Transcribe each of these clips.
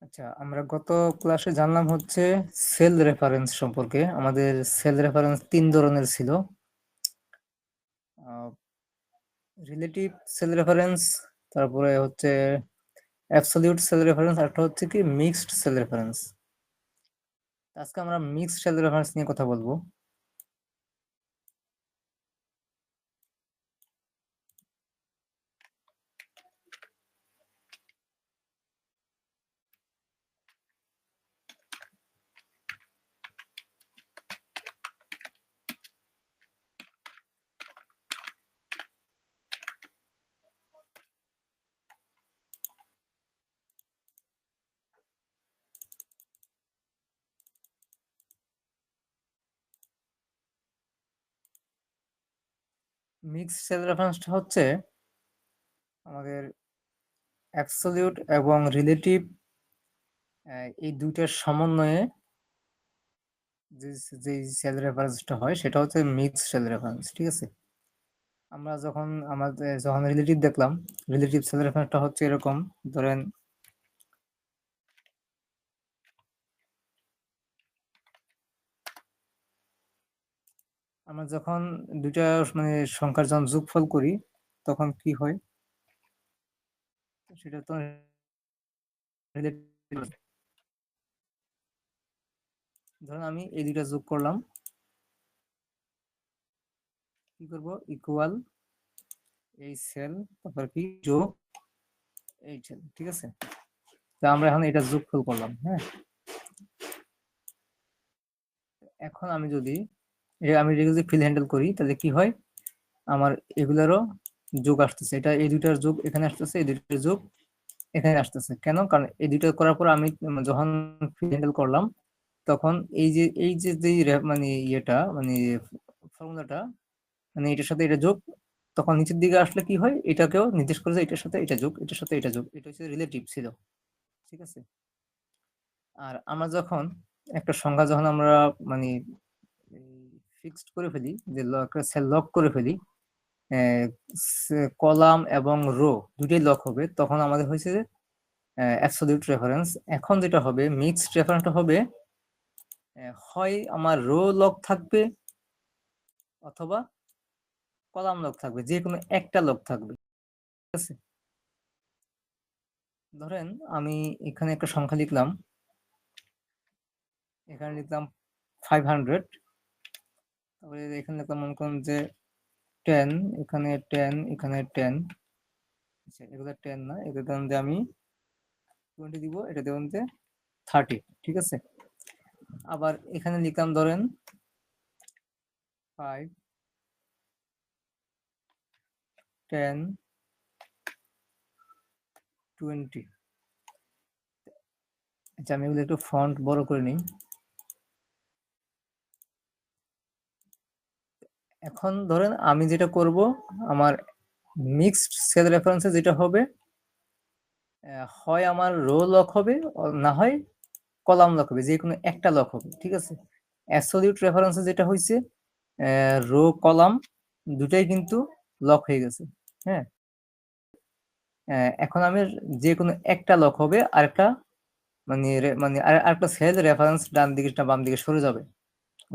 আচ্ছা, আমরা গত ক্লাসে জানলাম হচ্ছে সেল রেফারেন্স সম্পর্কে। আমাদের সেল রেফারেন্স তিন ধরনের ছিল: রিলেটিভ সেল রেফারেন্স, তারপরে হচ্ছে অ্যাবসলিউট সেল রেফারেন্স, আর একটা হচ্ছে কি মিক্সড সেল রেফারেন্স। আজকে আমরা মিক্সড সেল রেফারেন্স নিয়ে কথা বলবো। মিক্সড সেল রেফারেন্সটা হচ্ছে আমাদের অ্যাবসলিউট এবং রিলেটিভ এই দুইটার সমন্বয়ে যে যে সেল রেফারেন্সটা হয় সেটা হচ্ছে মিক্সড সেল রেফারেন্স। ঠিক আছে, আমরা যখন রিলেটিভ দেখলাম, রিলেটিভ সেল রেফারেন্সটা হচ্ছে এরকম। ধরেন আমরা যখন দুইটা সংখ্যার যখন যোগফল করি তখন কি হয় সেটা তো relative। ধরেন আমি এই দুইটা যোগ করলাম, কি করব, ইকুয়াল এই সেল, তারপর কি যোগ এই সেল। ঠিক আছে, তো আমরা এখন এটা যোগফল করলাম। হ্যাঁ, এখন আমি যদি ফিল হ্যান্ডেল করি তাহলে কি হয়, আমার এগুলারও যোগ আসতেছে। এটা এই দুইটার যোগ এখানে আসতেছে, এই দুইটার যোগ এখানে আসতেছে। কেন? কারণ এই দুইটা করার পর আমি যখন ফিল হ্যান্ডেল করলাম তখন ইয়েটা ফর্মুলাটা, এটার সাথে এটা যোগ, তখন নিচের দিকে আসলে কি হয়, এটাকেও নির্দেশ করে যে এটার সাথে এটা যোগ, এটার সাথে এটা যোগ। এটা হচ্ছে রিলেটিভ ছিল। ঠিক আছে, আর আমরা যখন একটা সংখ্যা যখন আমরা মানে ফিক্সড করে ফেলি, যে একটা সেল লক করে ফেলি, কলাম এবং রো দুটোই লক হবে, তখন আমাদের হয়েছে অ্যাবসলিউট রেফারেন্স। এখন যেটা হবে মিক্সড রেফারেন্সটা হবে, হয় আমার রো লক থাকবে অথবা কলাম লক থাকবে, যে কোনো একটা লক থাকবে। ঠিক আছে, ধরেন আমি এখানে একটা সংখ্যা লিখলাম, এখানে লিখলাম 500, তারপরে এখানে লিখলাম মনে করুন যে 10, এখানে 10, এখানে 10। আচ্ছা, এগুলো 10 না, এগুলো ধরুন যে আমি 20 দিব, এটা ধরুন যে 30। ঠিক আছে, আবার এখানে লিখলাম ধরেন 5, 10, 20। আচ্ছা, আমি এগুলো একটু ফন্ট বড় করে নিই। এখন ধরেন আমি যেটা করব, আমার মিক্সড সেল রেফারেন্সে যেটা হবে, হয় আমার রো লক হবে, না হয় কলাম লক হবে, যে কোনো একটা লক হবে। ঠিক আছে, অ্যাবসলিউট রেফারেন্সে যেটা হয়েছে, রো কলাম দুটাই কিন্তু লক হয়ে গেছে। হ্যাঁ, এখন আমি যে কোনো একটা লক হবে, আরেকটা আরেকটা সেল রেফারেন্স ডান দিকে না বাম দিকে সরে যাবে।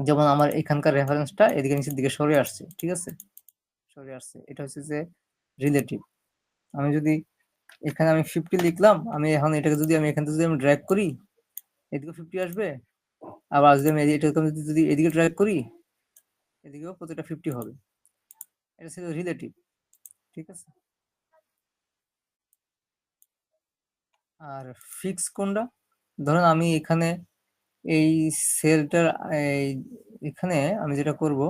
যেমন আমার এখানকার রেফারেন্সটা এদিকে নিচের দিকে সরে আসছে। ঠিক আছে, সরে আসছে, এটা হচ্ছে যে রিলেটিভ। আমি যদি এখানে আমি 50 লিখলাম, আমি এখন এটাকে যদি আমি এখান থেকে যদি আমি ড্র্যাগ করি, এদিকে 50 আসবে। আবার যদি আমি এটাকে যদি এদিকে ড্র্যাগ করি, এদিকেও প্রত্যেকটা 50 হবে। এটা ছিল রিলেটিভ। ঠিক আছে, আর ফিক্স কোনটা? ধরুন আমি এখানে এই সেলটার এই এখানে আমি যেটা করব,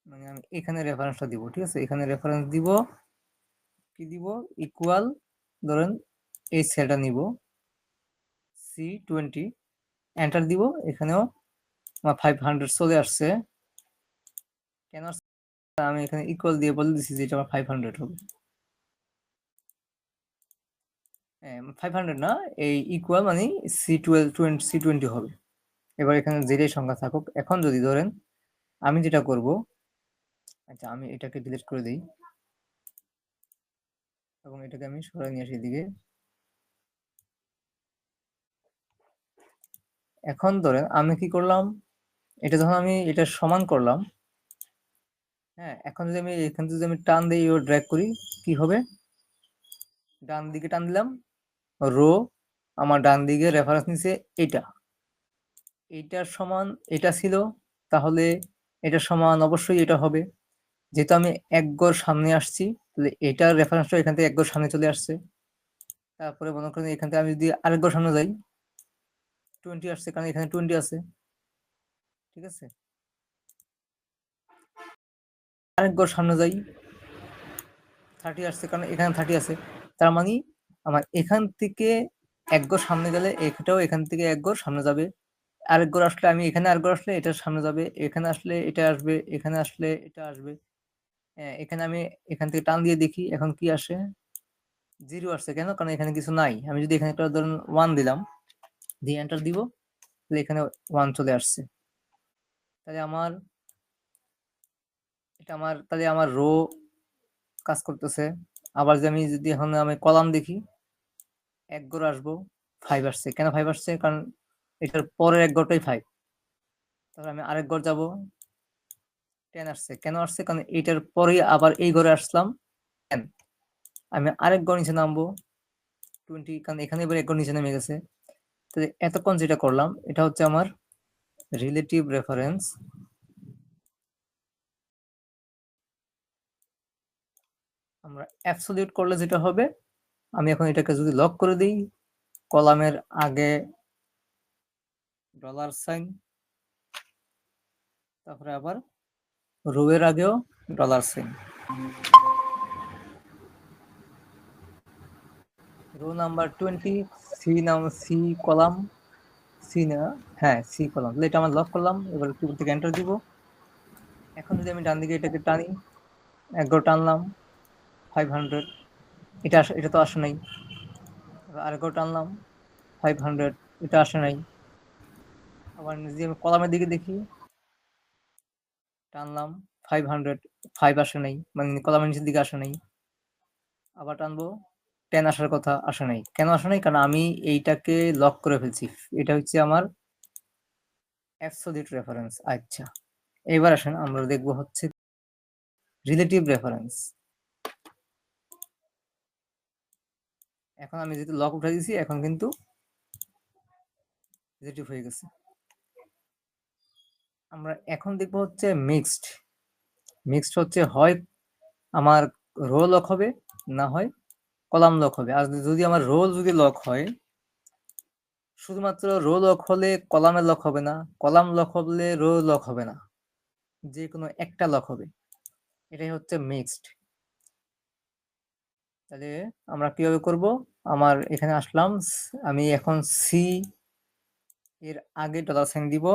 আমি এখানে রেফারেন্সটা দিব। ঠিক আছে, এখানে রেফারেন্স দিব, কি দিব, ইকুয়াল, ধরেন এই সেলটা নিব C20, এন্টার দিব। এখানেও আমার 500 চলে আসছে। কেন আসছে? আমি এখানে ইকুয়াল দিয়ে বলে দিচ্ছি যে এটা আমার 500 হবে। 500 না, এই ইকুয়াল C20 হবে। এবার এখানে যেটাই সংখ্যা থাকুক। এখন যদি ধরেন আমি যেটা করব, আচ্ছা আমি এটাকে ডিলিট করে দিই। এবং এটাকে আমি সরাই নিয়ে আসি এদিকে। এখন ধরেন আমি কি করলাম, এটা যখন আমি এটা সমান করলাম, হ্যাঁ, এখন যদি আমি এখান থেকে যদি আমি টান দিই ও ড্র্যাগ করি, কি হবে? ডান দিকে টান দিলাম, রো আমার ডান দিকে রেফারেন্স নিচে এটা, এইটার সমান এটা ছিল, তাহলে এটার সমান অবশ্যই এটা হবে। যেহেতু আমি এক গড় সামনে আসছি, তাহলে এটার রেফারেন্সটা এখান থেকে এক গড় সামনে চলে আসছে। তারপরে মনে করেন এখান থেকে আমি যদি আরেক গড় সামনে যাই, 20 আসছে, কারণ এখানে 20 আছে, ঠিক আছে। আরেক গড় সামনে যাই, 30 আসছে, কারণ এখানে 30 আছে। তার মানে আমার এখান থেকে এক গড় সামনে গেলে এটাও এখান থেকে এক গড় সামনে যাবে। আরেক গড় আসলে আমি এখানে আরেক গড় আসলে এটা সামনে যাবে, এখানে আসলে এটা আসবে, এখানে আসলে এটা আসবে। এখানে আমি এখান থেকে টান দিয়ে দেখি এখন কি আসে। 0 আসছে, কেন? কারণ এখানে কিছু নাই। আমি যদি এখানে একটা ধরুন 1 দিলাম, দিয়ে এন্টার দিব, তাহলে এখানে 1 চলে আসছে। তাহলে আমার তাহলে আমার রো কাজ করতেছে। আবার যদি এখন আমি কলাম দেখি, এক গড় আসবো, 5 আসছে। কেন 5 আসছে? কারণ এটার পরের এক গড়টাই 5। তারপর আমি আরেক গড় যাব, 10 আসছে। কেন আসছে? কারণ এইটার পরেই আবার এই ঘরে আসলাম, 10। আমি আরেক গড় নিচে নামবো, 20, কারণ এখানে এবার এক গড় নিচে নেমে গেছে। তাহলে এতক্ষণ যেটা করলাম, এটা হচ্ছে আমার রিলেটিভ রেফারেন্স। আমরা অ্যাবসলিউট করলে যেটা হবে, আমি এখন এটাকে যদি লক করে দিই, কলামের আগে $সাইন, তারপরে আবার রো এর আগেও $সাইন। Row number 20, C column, C না, হ্যাঁ সি কলাম। তাহলে এটা আমার লক করলাম। এবার কিবোর্ড থেকে এন্টার দিব। এখন যদি আমি ডান দিকে এটাকে টানি, এক গড় টানলাম, 500, এটা তো আসে নাই। আরেক গড় টানলাম, 500, এটা আসে নাই। আবার যদি আমি কলামের দিকে দেখি, টানলাম 500, 5 আসে নাই, মানে কলামের নিচের দিকে আসে নাই। আবার টানবো, 10 আসার কথা, আসে নাই। কেন আসে নাই? কারণ আমি এইটাকে লক করে ফেলছি। এটা হচ্ছে আমার অ্যাবসলিউট রেফারেন্স। আচ্ছা, এবার আসেন আমরা দেখবো হচ্ছে রিলেটিভ রেফারেন্স। এখন আমি যেহেতু লক উঠে দিয়েছি, এখন কিন্তু রিলেটিভ হয়ে গেছে। আমরা এখন দেখবো হচ্ছে মিক্সড। মিক্সড হচ্ছে হয় আমার রো লক হবে, না হয় কলাম লক হবে। আর যদি আমার রো যদি লক হয়, শুধুমাত্র রো লক হলে কলামের লক হবে না, কলাম লক হলে রো লক হবে না, যে কোনো একটা লক হবে। এটাই হচ্ছে মিক্সড। তাহলে আমরা কিভাবে করব? আমার এখানে আসলাম, আমি এখন সি এর আগে $সাইন দিব।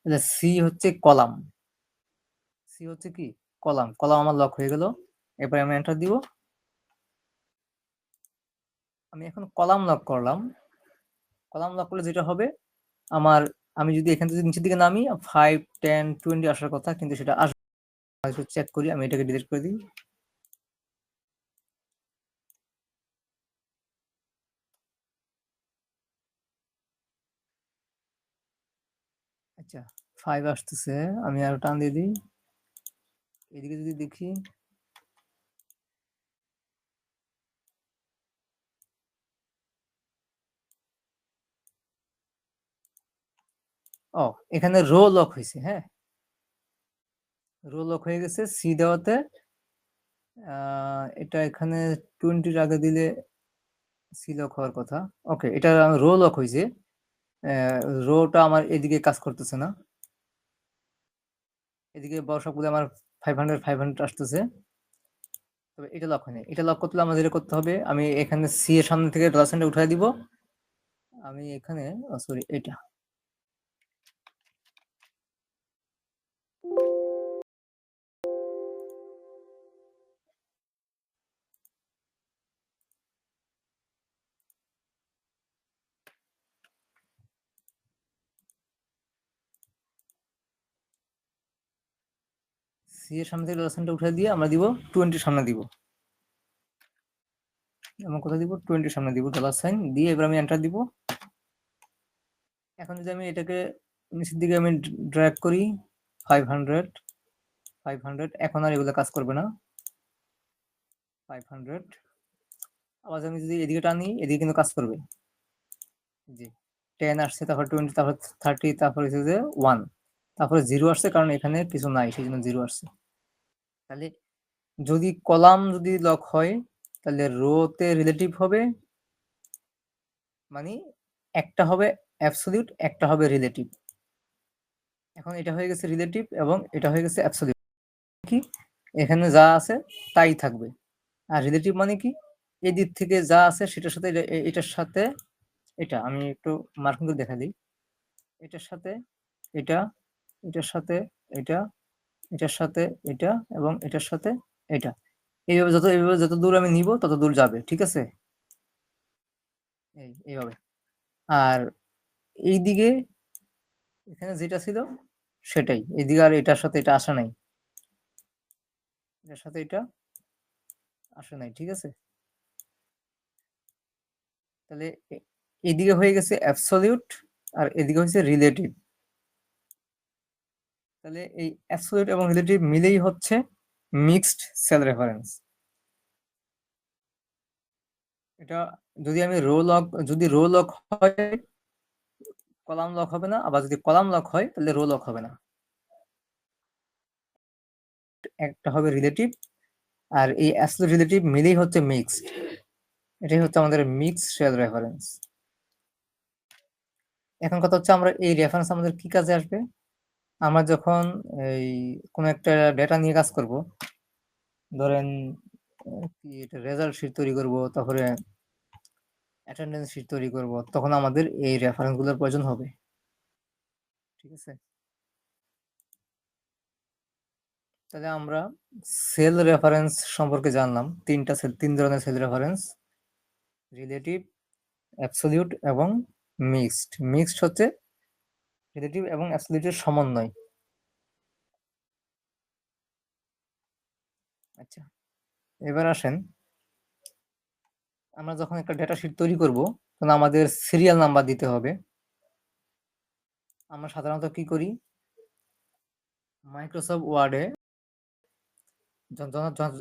তাহলে সি হচ্ছে কলাম, সি হচ্ছে কি কলাম, কলাম আমার লক হয়ে গেল। এরপরে আমি এন্টার দিব। আমি এখন কলাম লক করলাম। কলাম লক করলে যেটা হবে, আমার আমি যদি এখান থেকে নিচের দিকে নামি, 5, 10, 20 আসার কথা, কিন্তু সেটা আসবে। চেক করি, আমি এটাকে ডিলিট করে দিই। আচ্ছা, 5 আসতেছে, আমি আরো টান দিয়ে দিই। এদিকে যদি দেখি, ও এখানে রো লক হয়েছে। হ্যাঁ, রো লক হয়ে গেছে সি দেওয়াতে। এটা এখানে 20 আগে দিলে সি লক হওয়ার কথা। ওকে, এটা রো লক হয়েছে। রোটা আমার এদিকে কাজ করতেছে না, এদিকে বড় সবগুলো আমার 500, 500 আসতেছে। তবে এটা লক হয়নি। এটা লক করতে হলে আমাদের যেটা করতে হবে, আমি এখানে সি এর সামনে থেকে $সাইনটা উঠাই দিব। আমি এখানে, সরি, এটা সি এর সামনে থেকে $সাইনটা উঠাই দিয়ে আমরা দিব 20 সামনে দিব। এবং কোথায় দিব 20 সামনে দিব $সাইন দিয়ে এবার আমি এন্টার দিব। এখন যদি আমি এটাকে নিচের দিকে আমি ড্র্যাগ করি 500 এখন আর এগুলো কাজ করবে না 500 আবার আমি যদি এদিকে টানি এদিকে কিন্তু কাজ করবে জি 10 আসছে তারপর 20 তারপর 30 তারপর হচ্ছে যে 1 তারপরে 0 আসছে কারণ এখানে কিছু নাই সেজন্য 0 আসছে। তাহলে যদি কলাম যদি লক হয় তাহলে রোতে রিলেটিভ হবে মানে একটা হবে অ্যাবসলিউট একটা হবে রিলেটিভ। এখন এটা হয়ে গেছে রিলেটিভ এবং এটা হয়ে গেছে অ্যাবসলিউট কি এখানে যা আছে তাই থাকবে। আর রিলেটিভ মানে কি এদিক থেকে যা আছে সেটার সাথে এটার সাথে এটা আমি একটু মার্কিং করে দেখা দিই এটার সাথে এটা এটার সাথে এটা এটার সাথে এটা এবং এটার সাথে এটা এইভাবে যত দূর আমি নিব তত দূর যাবে ঠিক আছে এইভাবে। আর এইদিকে এখানে যেটা ছিল সেটাই এইদিকে আর এটার সাথে এটা আসা নাই এটার সাথে এটা আসে নাই ঠিক আছে। তাহলে এদিকে হয়ে গেছে অ্যাবসলিউট আর এদিকে হচ্ছে রিলেটিভ। তাহলে এই অ্যাবসলিউট এবং রিলেটিভ মিলেই হচ্ছে মিক্সড সেল রেফারেন্স। এটা যদি আমি যদি রো লক হয় কলাম লক হবে না আবার যদি কলাম লক হয় তাহলে রো লক হবে না একটা হবে রিলেটিভ আর এই অ্যাবসলিউট রিলেটিভ মিলেই হচ্ছে মিক্সড এটাই হচ্ছে আমাদের মিক্সড সেল রেফারেন্স। এখন কথা হচ্ছে আমরা এই রেফারেন্স আমাদের কি কাজে আসবে আমরা যখন এই কোনো একটা ডেটা নিয়ে কাজ করব ধরেন কি এটা রেজাল্ট শিট তৈরি করব তারপরে অ্যাটেন্ডেন্স শিট তৈরি করব তখন আমাদের এই রেফারেন্সগুলোর প্রয়োজন হবে ঠিক আছে। তাহলে আমরা সেল রেফারেন্স সম্পর্কে জানলাম তিন ধরনের সেল রেফারেন্স রিলেটিভ অ্যাবসলিউট এবং মিক্সড হচ্ছে রিলেটিভ এবং অ্যাবসলিউটের সমন্বয়। আচ্ছা এবার আসেন আমরা যখন একটা ডেটা শিট তৈরি করব তখন আমাদের সিরিয়াল নাম্বার দিতে হবে। আমরা সাধারণত কি করি মাইক্রোসফট ওয়ার্ডে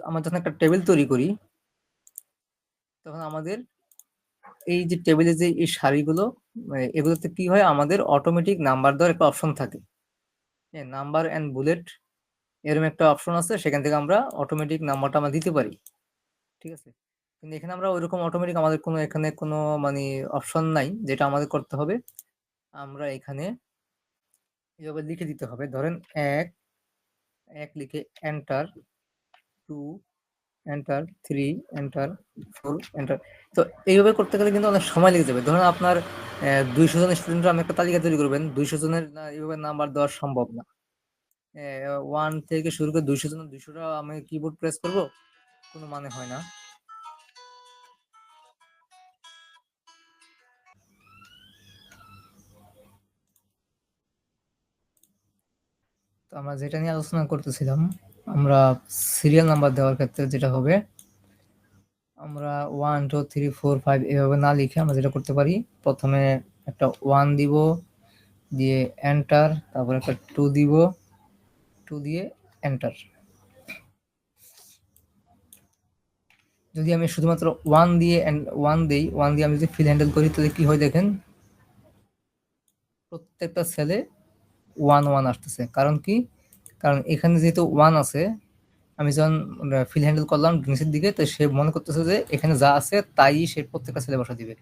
আমরা যখন একটা টেবিল তৈরি করি তখন আমাদের এই যে টেবিলে যে এই সারিগুলো এগুলোতে কি হয় আমাদের অটোমেটিক নাম্বার দেওয়ার একটা অপশন থাকে নাম্বার এন্ড বুলেট এরকম একটা অপশন আছে সেখান থেকে আমরা অটোমেটিক নাম্বারটা আমরা দিতে পারি ঠিক আছে। কিন্তু এখানে আমরা ওইরকম অটোমেটিক আমাদের কোনো এখানে কোনো মানে অপশন নাই যেটা আমাদের করতে হবে আমরা এখানে এভাবে লিখে দিতে হবে ধরেন এক লিখে এন্টার 2 এন্টার 3 এন্টার 4 এন্টার। তো এইভাবে করতে গেলে কিন্তু অনেক সময় লেগে যাবে ধরুন আপনার 200 জন স্টুডেন্টের আপনি একটা তালিকা তৈরি করবেন 200 জনের এইভাবে নাম্বার দেওয়া সম্ভব না 1 থেকে শুরু করে 200 জন 200টা আমি কিবোর্ড প্রেস করব কোনো মানে হয় না। তো আমরা যেটা নিয়ে আলোচনা করতেছিলাম আমরা সিরিয়াল নাম্বার দেওয়ার ক্ষেত্রে যেটা হবে আমরা 1 2 3 4 5 এভাবে না লিখে আমরা যেটা করতে পারি প্রথমে একটা 1 দিব দিয়ে এন্টার তারপর একটা 2 দিব 2 দিয়ে এন্টার। যদি আমি শুধুমাত্র 1 দিয়ে 1 দিয়ে আমি যদি ফিল হ্যান্ডেল করি তাহলে কি হয় দেখেন প্রত্যেকটা সেলে 1 আসতেছে কারণ কি কারণ এখানে যেহেতু 1 আছে আমি যখন ফিল হ্যান্ডেল করলাম নিচের দিকে তো সে মনে করতেছে যে এখানে যা আছে তাই সে প্রত্যেকটা সেলে বসা দিবে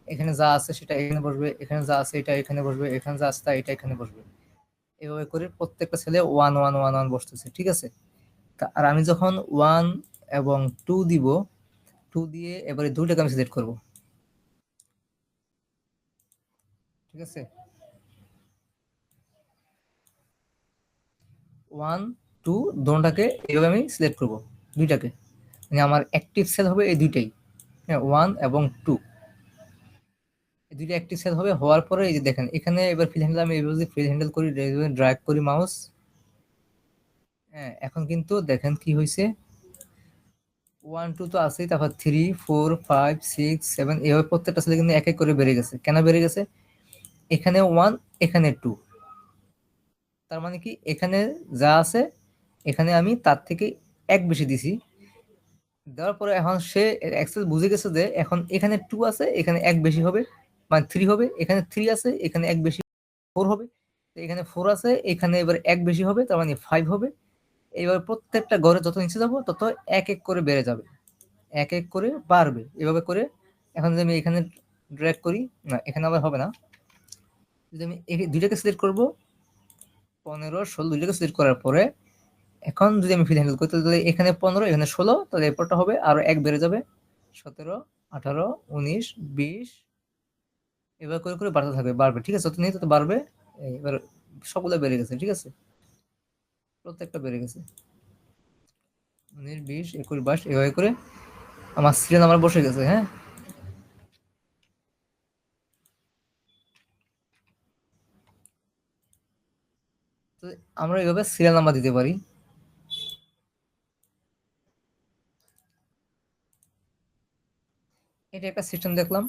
এখানে যা আছে সেটা এখানে বসবে এখানে যা আছে এটা এখানে বসবে এখানে যা আছে তা এটা এখানে বসবে এভাবে করে প্রত্যেকটা সেলে 1 বসতেছে ঠিক আছে। আর আমি যখন 1 এবং 2 দিব 2 দিয়ে এবারে দুইটাকে আমি সিলেক্ট করব ঠিক আছে 1 2 দোনোটাকে এইভাবে আমি সিলেক্ট করব দুইটাকে মানে আমার অ্যাক্টিভ সেল হবে এই দুইটাই হ্যাঁ 1 এবং 2 এই দুইটা অ্যাক্টিভ সেল হবে হওয়ার পরে এই যে দেখেন এখানে এবার ফিল হ্যান্ডেল আমি এইভাবে ফিল হ্যান্ডেল করি ড্র্যাগ করি মাউস হ্যাঁ এখন কিন্তু দেখেন কি হয়েছে 1 2 তো আছেই, তারপর 3 4 5 6 7 এইভাবে প্রত্যেকটা সেলে কিন্তু এক এক করে বেড়ে গেছে। কেন বেড়ে গেছে? এখানে 1 এখানে 2, তার মানে কি এখানে যা আছে এখানে আমি তার থেকে এক বেশি দিছি। দেওয়ার পরে এখন সে এক্সেল বুঝে গেছে যে এখন এখানে 2 আছে, এখানে এক বেশি হবে, মানে 3 হবে, এখানে 3 আছে, এখানে এক বেশি 4 হবে, তো এখানে 4 আছে, এখানে এবার এক বেশি হবে, তার মানে 5 হবে। এবার প্রত্যেকটা ঘরে যত নিচে যাব তত এক এক করে বেড়ে যাবে, এক এক করে বাড়বে এভাবে করে। এখন যদি আমি এখানে ড্র্যাগ করি, না এখানে আবার হবে না, যদি আমি দুইটাকে সিলেক্ট করব 15 16 দুইটাকে সিলেক্ট করার পরে এখন যদি আমি ফিল হ্যান্ডেল করি তাহলে এখানে 15 এখানে 16, তাহলে এরপরটা হবে আরো এক বেড়ে যাবে 17 18 19 20, এবার করে করে বাড়তে থাকবে, বাড়বে, ঠিক আছে, যত নিয়ে তত বাড়বে। এবার সবগুলো বেড়ে গেছে, ঠিক আছে, প্রত্যেকটা বেড়ে গেছে 19 20 21 22 এভাবে করে আমার সিরিয়াল নাম্বার বসে গেছে। হ্যাঁ, তো আমরা এইভাবে সিরিয়াল নাম্বার দিতে পারি। এটা একটা সিস্টেম দেখলাম।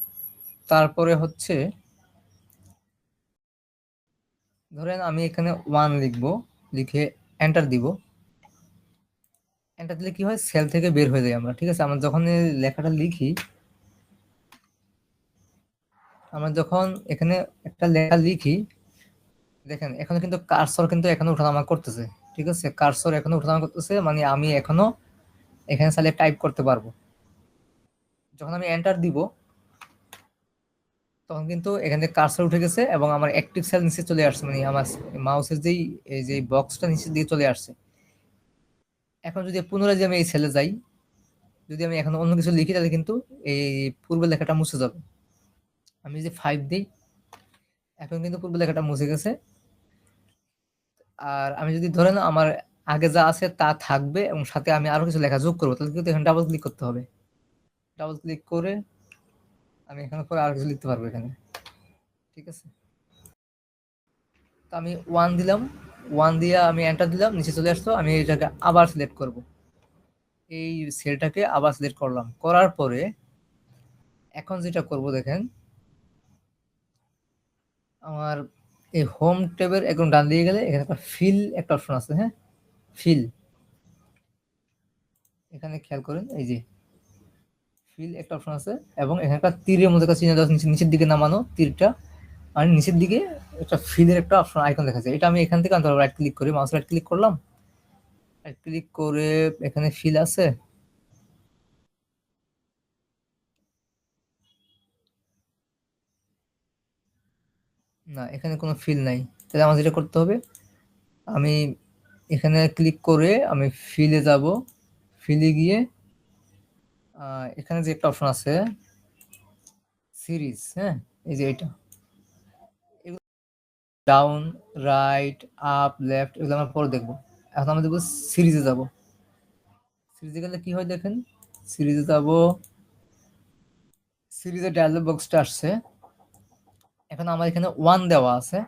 তারপরে হচ্ছে ধরেন আমি এখানে 1 লিখবো, লিখে এন্টার দিব। এন্টার দিলে কি হয়, সেল থেকে বের হয়ে যায় আমরা, ঠিক আছে। আমরা যখন এই লেখাটা লিখি, আমরা যখন এখানে একটা লেখা লিখি, দেখেন এখনো কিন্তু কার্সর কিন্তু এখনো ওঠানামা করতেছে, ঠিক আছে, কার্সর এখনো ওঠানামা করতেছে, মানে আমি এখনো এখানে চাইলে টাইপ করতে পারবো। যখন আমি এন্টার দিব তখন কিন্তু এখানে কার্সর উঠে গেছে এবং আমার অ্যাক্টিভ সেল নিচে চলে আসছে, মানে আমার মাউসের যেই এই যে বক্সটা নিচে দিয়ে চলে আসছে। এখন যদি পুনরায় যে আমি এই সেলে যাই, যদি আমি এখন অন্য কিছু লিখি তাহলে কিন্তু এই পূর্বের লেখাটা মুছে যাবে। আমি যদি 5 দিই, এখন কিন্তু পূর্বের লেখাটা মুছে গেছে। আর আমি যদি ধরেন আমার আগে যা আছে তা থাকবে এবং সাথে আমি আরো কিছু লেখা যোগ করবো, তাহলে কিন্তু এখানে ডাবল ক্লিক করতে হবে। ডাবল ক্লিক করে আমি এখানে পরে আরো কিছু লিখতে পারবো এখানে, ঠিক আছে। তো আমি 1 দিলাম, 1 দিয়ে আমি এন্টার দিলাম, নিচে চলে আসতো, আমি এটাকে আবার সিলেক্ট করব, এই সেলটাকে আবার সিলেক্ট করলাম, করার পরে এখন যেটা করব দেখেন, আমার এই হোম ট্যাবের একদম ডান দিকে গেলে এখানে একটা ফিল একটা অপশন আছে। হ্যাঁ, ফিল, এখানে খেয়াল করেন, এই যে ফিল একটা অপশন আছে এবং এখানে একটা তীরের মধ্যে একটা চিহ্ন দেওয়া আছে, নিচের দিকে নামানো তীরটা, আর নিচের দিকে একটা ফিলের একটা অপশন আইকন দেখা যায়। এটা আমি এখান থেকে আনতে পারবো, রাইট ক্লিক করে, মাউস রাইট ক্লিক করলাম, রাইট ক্লিক করে এখানে ফিল আছে, না এখানে কোনো ফিল নাই। তাহলে আমার যেটা করতে হবে, আমি এখানে ক্লিক করে আমি ফিলে যাব, ফিলে গিয়ে এখানে যে একটা অপশন আছে সিরিজ, হ্যাঁ, এই যে এটা ডাউন রাইট আপ লেফট এগুলো আমরা পরে দেখবো। এখন আমরা দেখবো সিরিজে যাব, সিরিজে গেলে কি হয় দেখেন, সিরিজে যাব, সিরিজের ডায়লগ বক্সটা আসছে। এখন আমার এখানে 1 দেওয়া আছে,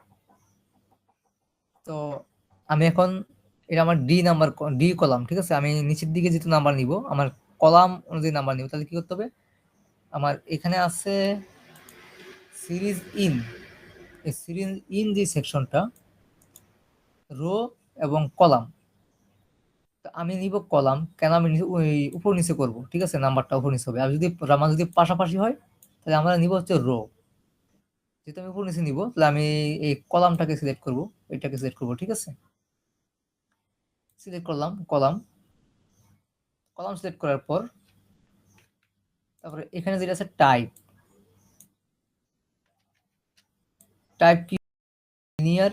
তো আমি এখন এটা আমার ডি নাম্বার, ডি কলাম, ঠিক আছে। আমি নিচের দিকে যেহেতু নাম্বার নিব, আমার কলাম অনুযায়ী নাম্বার নিব, তাহলে কি করতে হবে, আমার এখানে আছে সিরিজ ইন, এই সিরিজ ইন যে সেকশনটা রো এবং কলাম, তো আমি নিব কলাম, কেন আমি ওই উপর নিচে করব, ঠিক আছে, নাম্বারটা উপর নিচে হবে। আর যদি আমার যদি পাশাপাশি হয় তাহলে আমরা নিব হচ্ছে রো, যেহেতু আমি উপর নিচে নিব তাহলে আমি এই কলামটাকে সিলেক্ট করব, এটাকে সিলেক্ট করব, ঠিক আছে। সিলেক্ট করলাম কলাম, কলাম সিলেক্ট করার পর তারপরে এখানে যেটা আছে টাইপ, টাইপ কি, লিনিয়ার,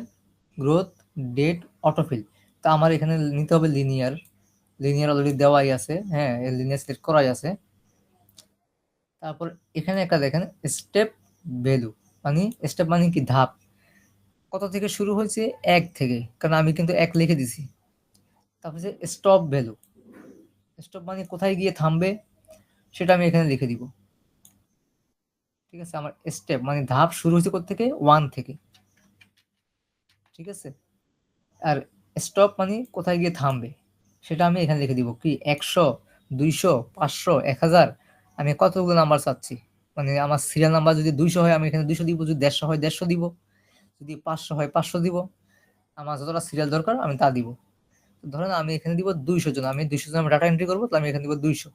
গ্রোথ, ডেট, অটোফিল। তা আমার এখানে নিতে হবে লিনিয়ার, লিনিয়ার অলরেডি দেওয়াই আছে, হ্যাঁ লিনিয়ার সিলেক্ট করাই আছে। তারপর এখানে একটা দেখেন স্টেপ ভ্যালু, মানে স্টেপ মানে কি ধাপ, কত থেকে শুরু হয়েছে, 1 থেকে, কারণ আমি কিন্তু 1 লিখে দিছি। তারপর যে স্টপ ভ্যালু, স্টপ মানে কোথায় গিয়ে থামবে সেটা আমি এখানে লিখে দিব, ঠিক আছে। আমার স্টেপ মানে ধাপ শুরু হয়েছে থেকে 1 থেকে, ঠিক আছে। আর স্টপ মানে কোথায় গিয়ে থামবে সেটা আমি এখানে লিখে দিব কি 100 200, 500, 1000, আমি কতগুলো নাম্বার চাচ্ছি। মানে আমার সিরিয়াল নাম্বার যদি 200 হয় আমি এখানে 200 দিব, যদি 150 হয় 150 দিব, যদি 500 হয় 500 দিব, আমার যতটা সিরিয়াল দরকার আমি তা দিব। ধরেন আমি এখানে দিব 200 জন, আমি 200 জন ডাটা এন্ট্রি করবো, তাহলে আমি এখানে দিব 200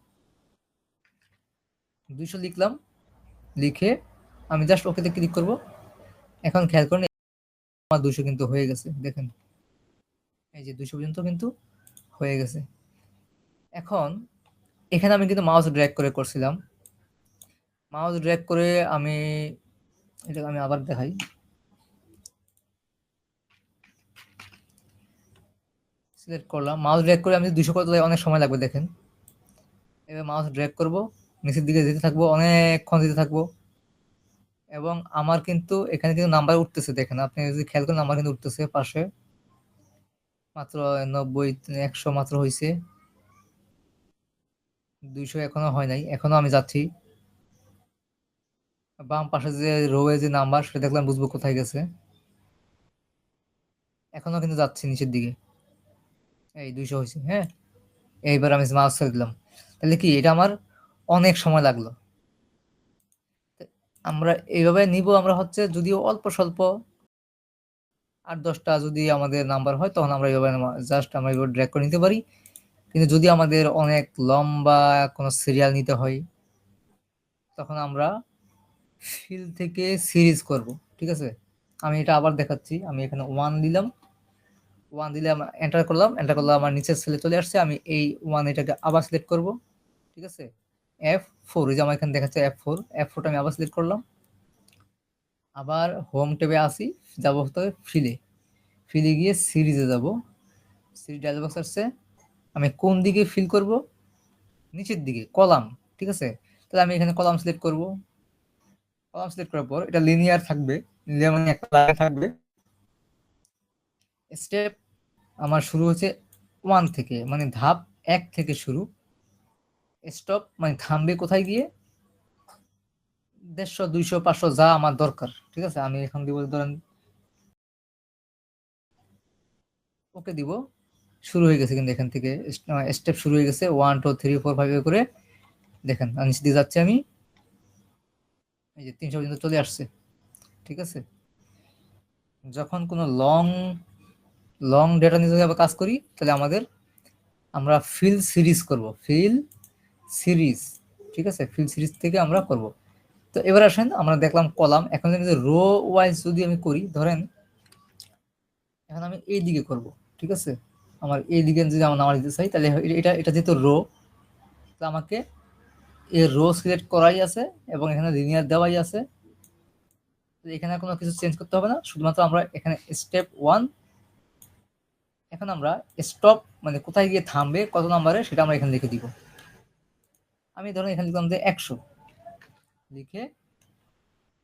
লিখলাম। লিখে আমি জাস্ট ওকেতে ক্লিক করব। এখন খেয়াল করুন আমার 200 কিন্তু হয়ে গেছে, দেখেন এই যে 200 পর্যন্ত কিন্তু হয়ে গেছে। এখন এখানে আমি কিন্তু মাউস ড্র্যাগ করে করছিলাম, মাউস ড্র্যাগ করে আমি এটা আমি আবার দেখাই। সিলেক্ট করলাম, মাউস ড্র্যাগ করে আমি 200 করতে অনেক সময় লাগবে, দেখেন এবার মাউস ড্র্যাগ করব, নিচের দিকে যেতে থাকবো, অনেকক্ষণ যেতে থাকবো, এবং আমার কিন্তু এখানে কিন্তু নাম্বার উঠতেছে, দেখেন আপনি যদি খেয়াল করেন নাম্বার কিন্তু উঠতেছে পাশে, মাত্র 90, 100 মাত্র হয়েছে, 200 এখনো হয় নাই, এখনো আমি যাচ্ছি। বাম পাশে যে রোয়ে যে নাম্বার সেটা দেখলাম, বুঝবো কোথায় গেছে, এখনো কিন্তু যাচ্ছি নিচের দিকে, এই 200 হয়েছে। হ্যাঁ, এইবার আমি মাউস ছেড়ে দিলাম, তাহলে কি এটা আমার অনেক সময় লাগলো। আমরা এইভাবে নিব, আমরা হচ্ছে যদিও অল্প স্বল্প 8-10টা যদি আমাদের নাম্বার হয় তখন আমরা এইভাবে জাস্ট আমরা এইভাবে ড্র্যাগ করে নিতে পারি। কিন্তু যদি আমাদের অনেক লম্বা কোনো সিরিয়াল নিতে হয় তখন আমরা ফিল থেকে সিরিজ করব, ঠিক আছে। আমি এটা আবার দেখাচ্ছি, আমি এখানে 1 দিলাম, 1 দিলে এন্টার করলাম, এন্টার করলে আমার নিচের সেলে চলে আসছে, আমি এই 1 এটাকে আবার সিলেক্ট করব, ঠিক আছে। F4, এই যে আমার এখানে দেখাচ্ছে F4, F4টা আমি আবার সিলেক্ট করলাম, আবার হোম ট্যাবে আসি, যাব হতে ফিলে, ফিলে গিয়ে সিরিজে যাব, সিরিজ ডায়লগ বক্স আসছে, আমি কোন দিকে ফিল করব, নিচের দিকে কলাম, ঠিক আছে। তাহলে আমি এখানে কলাম সিলেক্ট করব, কলাম সিলেক্ট করার পর এটা লিনিয়ার থাকবে, লিনিয়ার মানে একটা লাইন থাকবে। স্টেপ আমার শুরু হচ্ছে 1 থেকে, মানে ধাপ 1 থেকে শুরু, স্টপ মানে থামবে কোথায় গিয়ে, 150, 200, 500 যা আমার দরকার, ঠিক আছে। আমি এখন দিব ধরেন ওকে দিব, শুরু হয়ে গেছে কিন্তু এখান থেকে স্টেপ শুরু হয়ে গেছে, 1 2 3 4 5 করে, দেখেন নিচে দিয়ে যাচ্ছে আমি, এই যে 300 পর্যন্ত চলে আসছে, ঠিক আছে। যখন কোনো লং লং ডেটা নিয়ে যদি আমরা কাজ করি তাহলে আমরা ফিল সিরিজ করব, ফিল সিরিজ, ঠিক আছে, ফিল সিরিজ থেকে আমরা করব। তো এবার আসেন আমরা দেখলাম কলাম, এখন যদি রো ওয়াইজ যদি আমি করি, ধরেন এখন আমি এই দিকে করব, ঠিক আছে। আমার এই দিকে যদি আমার নাম্বার দিতে চাই তাহলে এটা এটা যেহেতু রো, তো আমাকে এই রো সিলেক্ট করাই আছে এবং এখানে লিনিয়ার দেওয়াই আছে, এখানে কোনো কিছু চেঞ্জ করতে হবে না, শুধুমাত্র আমরা এখানে স্টেপ 1, এখন আমরা স্টপ মানে কোথায় গিয়ে থামবে কত নাম্বারে সেটা আমরা এখানে লিখে দিব। আমি ধরুন এখানে লিখলাম যে 100, লিখে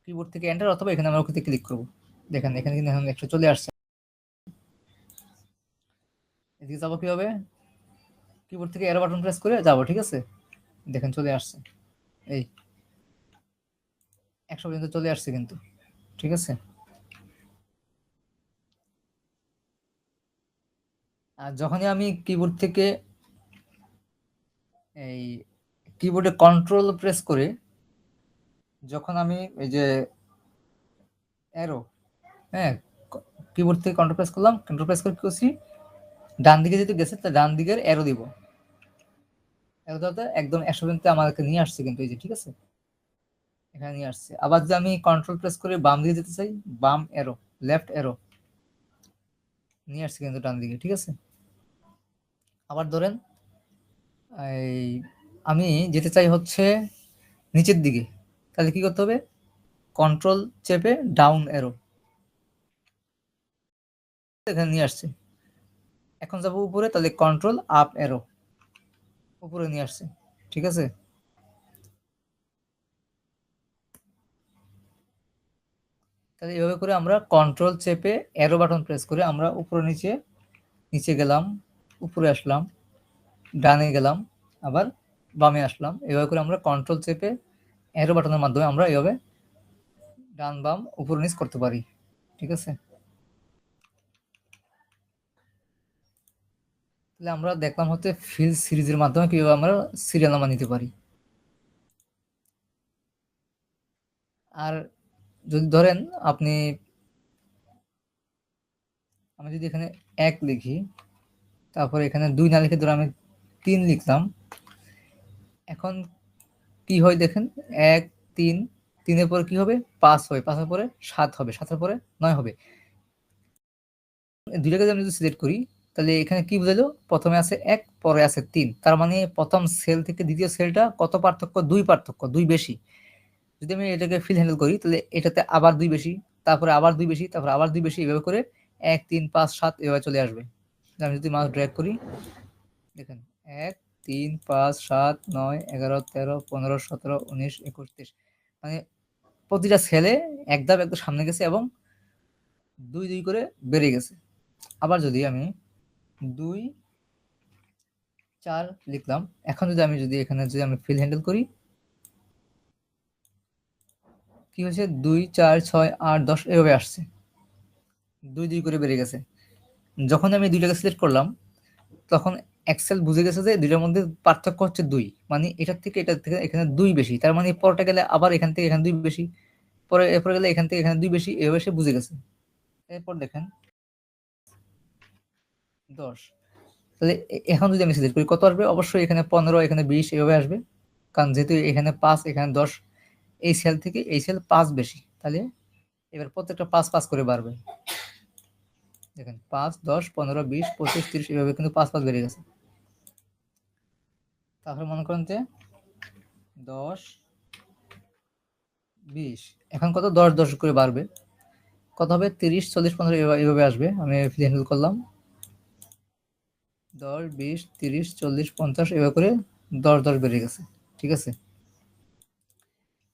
কিবোর্ড থেকে এন্টার, অথবা এখানে আমরা ওকে ক্লিক করব, দেখেন এখানে কিন্তু এখন 100 চলে আসছে। এদিকে যাবো কিভাবে, কিবোর্ড থেকে এরো বাটন প্রেস করে যাবো, ঠিক আছে, দেখেন চলে আসছে, এই 100 পর্যন্ত চলে আসছে কিন্তু, ঠিক আছে। আর যখনই আমি কিবোর্ড থেকে এই কিবোর্ডে কন্ট্রোল প্রেস করে, যখন আমি এই যে অ্যারো, হ্যাঁ, কিবোর্ড থেকে কন্ট্রোল প্রেস করলাম, কন্ট্রোল প্রেস করে কি করছি, ডান দিকে যেহেতু গেছে তা ডান দিকের অ্যারো দিব, অ্যারো দেওয়াতে একদম 100 পর্যন্ত আমাকে নিয়ে আসছে কিন্তু, এই যে ঠিক আছে, এখানে নিয়ে আসছে। আবার যদি আমি কন্ট্রোল প্রেস করে বাম দিকে যেতে চাই, বাম অ্যারো, লেফট অ্যারো, নিয়ে আসছে কিন্তু ডান দিকে, ঠিক আছে। আবার ধরেন এই আমি যেতে চাই হচ্ছে নিচের দিকে, তাহলে কি করতে হবে, কন্ট্রোল চেপে ডাউন অ্যারো, এখানে নিয়ে আসছে। এখন যাবো উপরে, তাহলে কন্ট্রোল আপ অ্যারো, উপরে নিয়ে আসছে, ঠিক আছে। তাহলে এভাবে করে আমরা কন্ট্রোল চেপে অ্যারো বাটন প্রেস করে আমরা উপরে নিচে, নিচে গেলাম, উপরে আসলাম, ডানে গেলাম, আবার বামে আসলাম, এভাবে করে আমরা কন্ট্রোল চেপে অ্যারো বাটনের মাধ্যমে আমরা এভাবে ডান বাম উপর নিচ করতে পারি, ঠিক আছে। তাহলে আমরা দেখলাম হচ্ছে ফিল সিরিজের মাধ্যমে কিভাবে আমরা সিরিয়াল নাম্বার নিতে পারি। আর যদি ধরেন আপনি, আমি যদি এখানে 1 লিখি, তারপরে এখানে 2 না লিখে ধরো আমি 3 লিখলাম। এখন কি হয় দেখেন, 1 3, 3 এর পরে কি হবে? 5 হয়, 5 এর পরে 7 হবে, 7 এর পরে 9 হবে। দুইটাকে যদি আমি যদি সিলেক্ট করি, তাহলে এখানে কি বুঝাইলো? প্রথমে আছে 1, পরে আছে 3। তার মানে প্রথম সেল থেকে দ্বিতীয় সেলটা কত পার্থক্য? 2 পার্থক্য, 2 বেশি। যদি আমি এটাকে ফিল হ্যান্ডেল করি, তাহলে এটাতে আবার 2 বেশি, তারপরে আবার 2 বেশি, তারপরে আবার 2 বেশি, এভাবে করে 1 3 5 7 এভাবে চলে আসবে। আমি যদি মাউস ড্র্যাগ করি, দেখেন 1 3 5 7 9 11 13 15 17 19 21 23, মানে প্রতিটা সেলে এক ধাপ একদম সামনে গেছে এবং 2 2 করে বেড়ে গেছে। আবার যদি আমি 2 4 লিখলাম, এখন যদি এখানে আমি ফিল হ্যান্ডেল করি, কি হয়েছে? 2 4 6 8 10 এভাবে আসছে, 2 2 করে বেড়ে গেছে। যখন আমি দুইটাকে সিলেক্ট করলাম, তখন এক্সেল বুঝে গেছে যে দুইটার মধ্যে পার্থক্য হচ্ছে 2, মানে এটার থেকে এখানে 2 বেশি, তার মানে পরটা গেলে আবার এখান থেকে এখানে 2 বেশি, পরে এরপরে গেলে এখান থেকে এখানে 2 বেশি, এভাবে সে বুঝে গেছে। এরপর দেখেন 10, তাহলে এখন যদি আমি সিলেক্ট করি কত আসবে? অবশ্যই এখানে 15, এখানে 20 এভাবে আসবে, কারণ যেহেতু এখানে 5 এখানে 10, এই সেল থেকে এই সেল 5 বেশি, তাহলে এবার প্রত্যেকটা 5 5 করে বাড়বে। দেখেন 5 10 15 20 25 30 এভাবে কিন্তু 5 5 বেড়ে গেছে। তাহলে মনে করেন যে 10 20, এখন কত? 10 10 করে বাড়বে, কত হবে? 30 40 15 এভাবে আসবে। আমি ফ্রি হ্যান্ডেল করলাম, 10 20 30 40 50 এভাবে করে 10 10 বেড়ে গেছে। ঠিক আছে,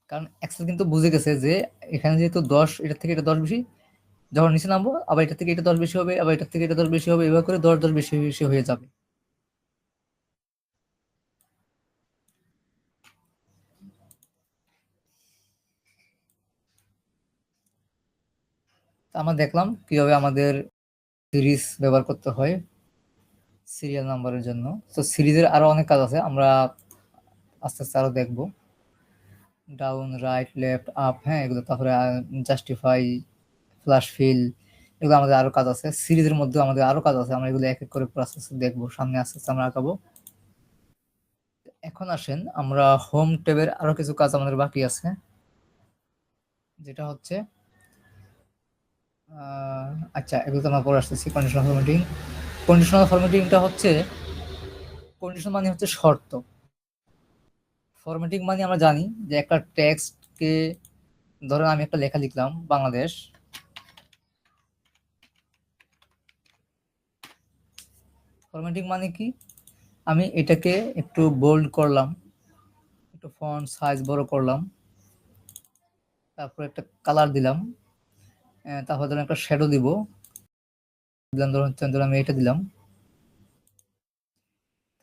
কারণ এক্সেল কিন্তু বুঝে গেছে যে এখানে যেহেতু 10, এটা থেকে এটা 10 বেশি, যখন নিচে নামবো আবার এটা থেকে এটা 10 বেশি হবে, আবার এটা থেকে এটা 10 বেশি হবে, এভাবে করে 10 10 বেশি বেশি হয়ে যাবে। আমরা দেখলাম কিভাবে আমাদের সিরিজ ব্যবহার করতে হয় সিরিয়াল নাম্বারের জন্য। তো সিরিজের আরো অনেক কাজ আছে, আমরা আস্তে আস্তে আরো দেখবো। ডাউন রাইট লেফট আপ, হ্যাঁ এগুলো, তারপরে জাস্টিফাই, ফ্লাশ ফিল, এগুলো আমাদের আরো কাজ আছে। সিরিজের মধ্যে আমাদের আরো কাজ আছে, আমরা এগুলো এক এক করে প্রসেস দেখবো, সামনে আস্তে আস্তে আমরা আঁকাবো। এখন আসেন আমরা হোম ট্যাবের আরো কিছু কাজ আমাদের বাকি আছে, যেটা হচ্ছে আচ্ছা এগুলো তো আমরা পরে আসতেছি। কন্ডিশনাল ফরম্যাটিং, কন্ডিশনাল ফরম্যাটিংটা হচ্ছে, কন্ডিশন মানে হচ্ছে শর্ত, ফরম্যাটিং মানে আমরা জানি যে একটা টেক্সটকে, ধরেন আমি একটা লেখা লিখলাম বাংলাদেশ, ফরম্যাটিং মানে কি? আমি এটাকে একটু বোল্ড করলাম, একটু ফন্ট সাইজ বড় করলাম, তারপর একটা কালার দিলাম, তারপর ধরুন একটা শ্যাডো দিব, ধরুন আমি এটা দিলাম,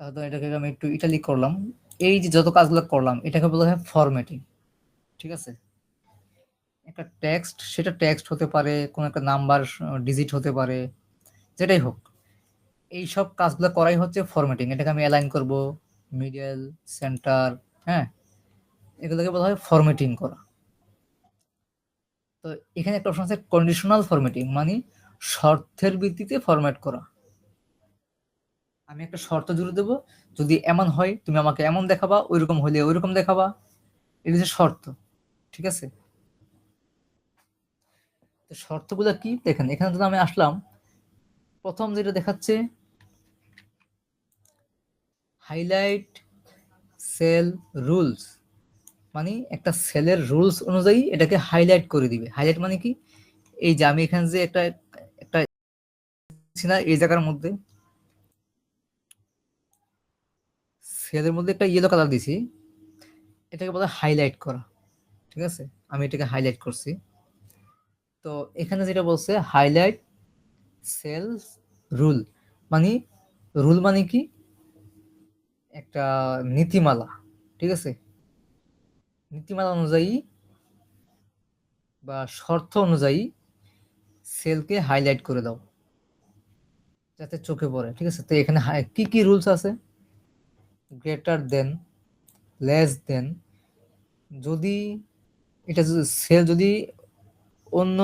তারপর এটাকে আমি একটু ইটালিক করলাম। এই যে যত কাজগুলো করলাম এটাকে বলা হয় ফরম্যাটিং। ঠিক আছে, একটা টেক্সট, সেটা টেক্সট হতে পারে, কোন একটা নাম্বার ডিজিট হতে পারে, যেটাই হোক, এই সব কাজগুলো করাই হচ্ছে ফরম্যাটিং। এটাকে আমি অ্যালাইন করব, মিডল, সেন্টার, হ্যাঁ, এগুলোকে বলা হয় ফরম্যাটিং করা। তো এখানে একটা অপশন আছে কন্ডিশনাল ফরম্যাটিং, মানে শর্তের ভিত্তিতে ফরম্যাট করা। আমি একটা শর্ত জুড়ে দেবো, যদি এমন হয় তুমি আমাকে এমন দেখাবা, ওইরকম হলে ওইরকম দেখাবা, এটা হচ্ছে শর্ত। ঠিক আছে, তো শর্তগুলো কি দেখেন, এখানে যদি আমি আসলাম, প্রথম যেটা দেখাচ্ছে হাইলাইট সেল রুলস, মানে একটা সেলের রুলস অনুযায়ী এটাকে হাইলাইট করে দিবে। হাইলাইট মানে কি? এই যে আমি এখানে যে একটা একটা না, এই জায়গার মধ্যে সেলের মধ্যে একটা ইয়েলো কালার দিছি, এটাকে বলা হাইলাইট করা। ঠিক আছে, আমি এটাকে হাইলাইট করছি। তো এখানে যেটা বলছে হাইলাইট সেলস রুল, মানে রুল মানে কি? একটা নীতিমালা। ঠিক আছে, নীতিমালা অনুযায়ী বা শর্ত অনুযায়ী সেলকে হাইলাইট করে দাও, যাতে চোখে পড়ে, ঠিক আছে? তো এখানে কি কি রুলস আছে? গ্রেটার দেন, লেস দেন, যদি এটা যদি সেল যদি অন্য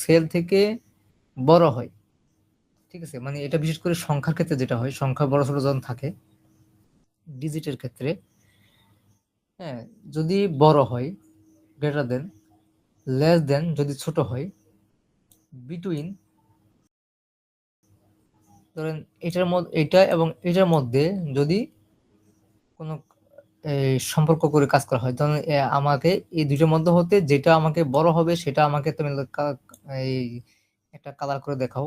সেল থেকে বড় হয়, ঠিক আছে? মানে এটা বিশেষ করে সংখ্যার ক্ষেত্রে যেটা হয়, সংখ্যা বড় ছোট যখন থাকে ডিজিটের ক্ষেত্রে, হ্যাঁ, যদি বড় হয় গ্রেটার দেন, লেস দেন যদি ছোট হয়, বিটুইন, ধরেন এটার মধ্যে এটা এবং এটার মধ্যে যদি কোনো সম্পর্ক করে কাজ করা হয়, ধরেন আমাকে এই দুইটার মধ্যে হতে যেটা আমাকে বড় হবে সেটা আমাকে তুমি এই একটা কালার করে দেখাও,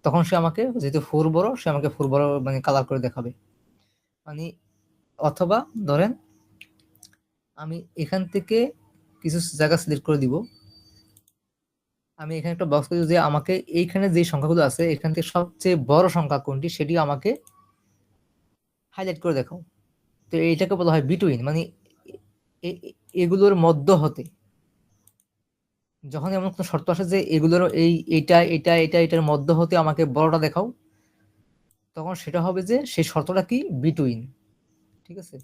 তখন সে আমাকে, যেহেতু ফোর বড়, সে আমাকে ফোর বড় মানে কালার করে দেখাবে। মানে অথবা ধরেন আমি এখান থেকে কিছু জায়গা সিলেক্ট করে দিব, আমি এখানে একটা বক্স করে দিব যে আমাকে এইখানে যে সংখ্যাগুলো আছে এখান থেকে সবচেয়ে বড় সংখ্যা কোনটি সেটি আমাকে হাইলাইট করে দেখাও। তো এইটাকে বলা হয় বিটুইন, মানে এগুলোর মধ্য হতে যখন এমন কোনো শর্ত আসে যে এগুলোর এটার মধ্য হতে আমাকে বড়টা দেখাও, তখন সেটা হবে যে সেই শর্তটা কি, বিটুইন, ঠিক আছে?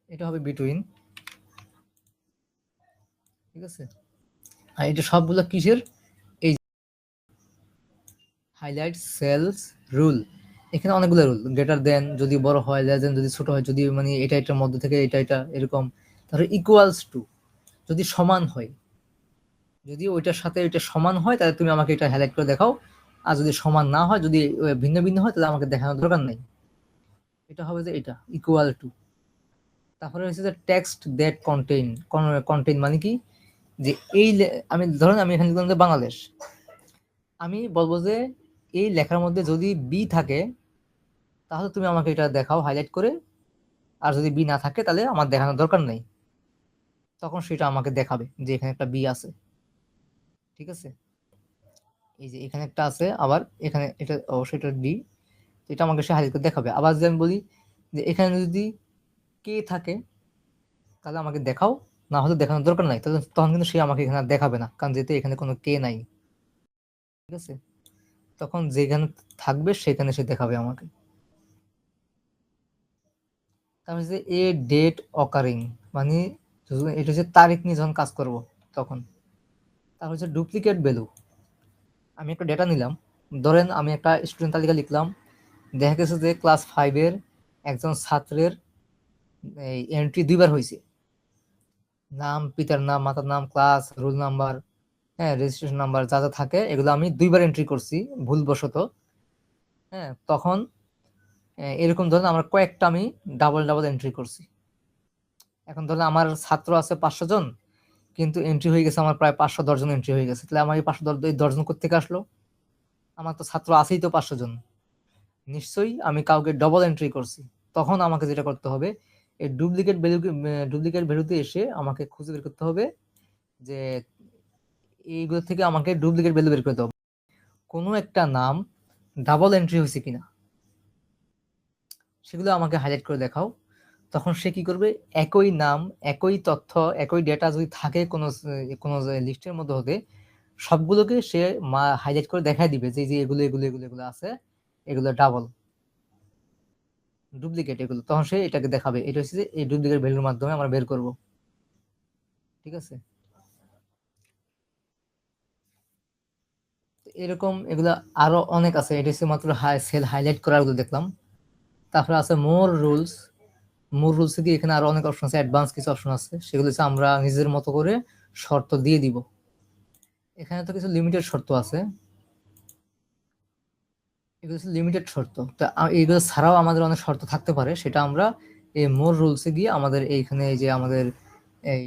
এটা হবে বিটুইন, ঠিক আছে? আর এটা সবগুলো কিসের, এই হাইলাইট সেলস রুল, এখানে অনেকগুলো রুল, গ্রেটার দেন যদি বড় হয়, লেস দেন যদি ছোট হয়, যদি মানে এটা এটার মধ্যে থেকে এটা এরকম, তাহলে ইকুয়ালস টু যদি সমান হয়, যদি ওইটার সাথে এটা সমান হয় তাহলে তুমি আমাকে এটা হাইলাইট করে দেখাও, আর যদি সমান না হয়, যদি ভিন্ন ভিন্ন হয় তাহলে আমাকে দেখানোর দরকার নাই। এটা হবে যে এটা ইকুয়াল টু। তারপরে হচ্ছে যে টেক্সট দ্যাট কন্টেইন, কন্টেইন মানে কি, যে এই আমি ধরেন আমি এখানে লিখলাম যে বাংলাদেশ, আমি বলবো যে এই লেখার মধ্যে যদি বি থাকে তাহলে তুমি আমাকে এটা দেখাও হাইলাইট করে, আর যদি বি না থাকে তাহলে আমার দেখানোর দরকার নেই, তখন সেটা আমাকে দেখাবে যে এখানে একটা বি আছে, ঠিক আছে? এই যে এখানে একটা আছে, আবার এখানে এটা অবশ্যই এটা ডি, এটা আমাকে সে হাইলাইট করে দেখাবে। আবার যদি আমি বলি যে এখানে যদি কে থাকে তাহলে আমাকে দেখাও, না হলে দেখানোর দরকার নাই, তাহলে তখন কিন্তু সে আমাকে এখানে আর দেখাবে না, কারণ যেহেতু এখানে কোনো কে নাই, ঠিক আছে? তখন যেখানে থাকবে সেখানে সে দেখাবে আমাকে। তারপর হচ্ছে এ ডেট অকারিং, মানে এটা হচ্ছে তারিখ নিয়ে যখন কাজ করব তখন। তারপর হচ্ছে ডুপ্লিকেট ভ্যালু, আমি একটা ডেটা নিলাম, ধরেন আমি একটা স্টুডেন্ট তালিকা লিখলাম, দেখা গেছে যে ক্লাস 5-এর একজন ছাত্রের এই এন্ট্রি দুইবার হয়েছে, নাম, পিতার নাম, মাতার নাম, ক্লাস, রোল নাম্বার, হ্যাঁ, রেজিস্ট্রেশন নাম্বার যা যা থাকে এগুলো আমি দুইবার এন্ট্রি করছি ভুলবশত, হ্যাঁ, তখন এরকম ধরেন আমার কয়েকটা আমি ডাবল ডাবল এন্ট্রি করছি। এখন ধরেন আমার ছাত্র আছে 500 জন, কিন্তু এন্ট্রি হয়ে গেছে আমার প্রায় 510 জন এন্ট্রি হয়ে গেছে, তাহলে আমার এই 510 জন কোথেকে আসলো? আমার তো ছাত্র আছেই তো 500 জন, নিশ্চয়ই আমি কাউকে ডবল এন্ট্রি করছি। তখন আমাকে যেটা করতে হবে, এই ডুপ্লিকেট ভ্যালুতে এসে আমাকে খুঁজে বের করতে হবে যে এইগুলো থেকে আমাকে ডুপ্লিকেট ভ্যালু বের করতে হবে, কোনো একটা নাম ডাবল এন্ট্রি হয়েছে কিনা সেগুলো আমাকে হাইলাইট করে দেখাও। তখন সে কি করবে, একই নাম, একই তথ্য, একই ডেটা যদি থাকে কোনো কোনো লিস্টের মধ্যে হতে, সবগুলোকে সে হাইলাইট করে দেখাই দিবে যে যে এগুলো এগুলো এগুলো এগুলো আছে, এগুলো ডাবল, ডুপ্লিকেট এগুলো, তখন সে এটাকে দেখাবে। এটা হচ্ছে যে এই ডুপ্লিকেট ভ্যালুর মাধ্যমে আমরা বের করব, ঠিক আছে? এরকম এগুলো আরো অনেক আছে, এটা হচ্ছে মাত্র সেল হাইলাইট করার গুলো দেখলাম। তারপরে আছে মোর রুলস, মোর রুলস কি, এখানে আরো অনেক অপশন আছে, অ্যাডভান্স কিছু অপশন আছে, সেগুলো হচ্ছে আমরা নিজের মতো করে শর্ত দিয়ে দিব। এখানে তো কিছু লিমিটেড শর্ত আছে, এগুলো হচ্ছে লিমিটেড শর্ত, তো এগুলো ছাড়াও আমাদের অনেক শর্ত থাকতে পারে, সেটা আমরা এই মোর রুলসে গিয়ে আমাদের এইখানে এই যে আমাদের এই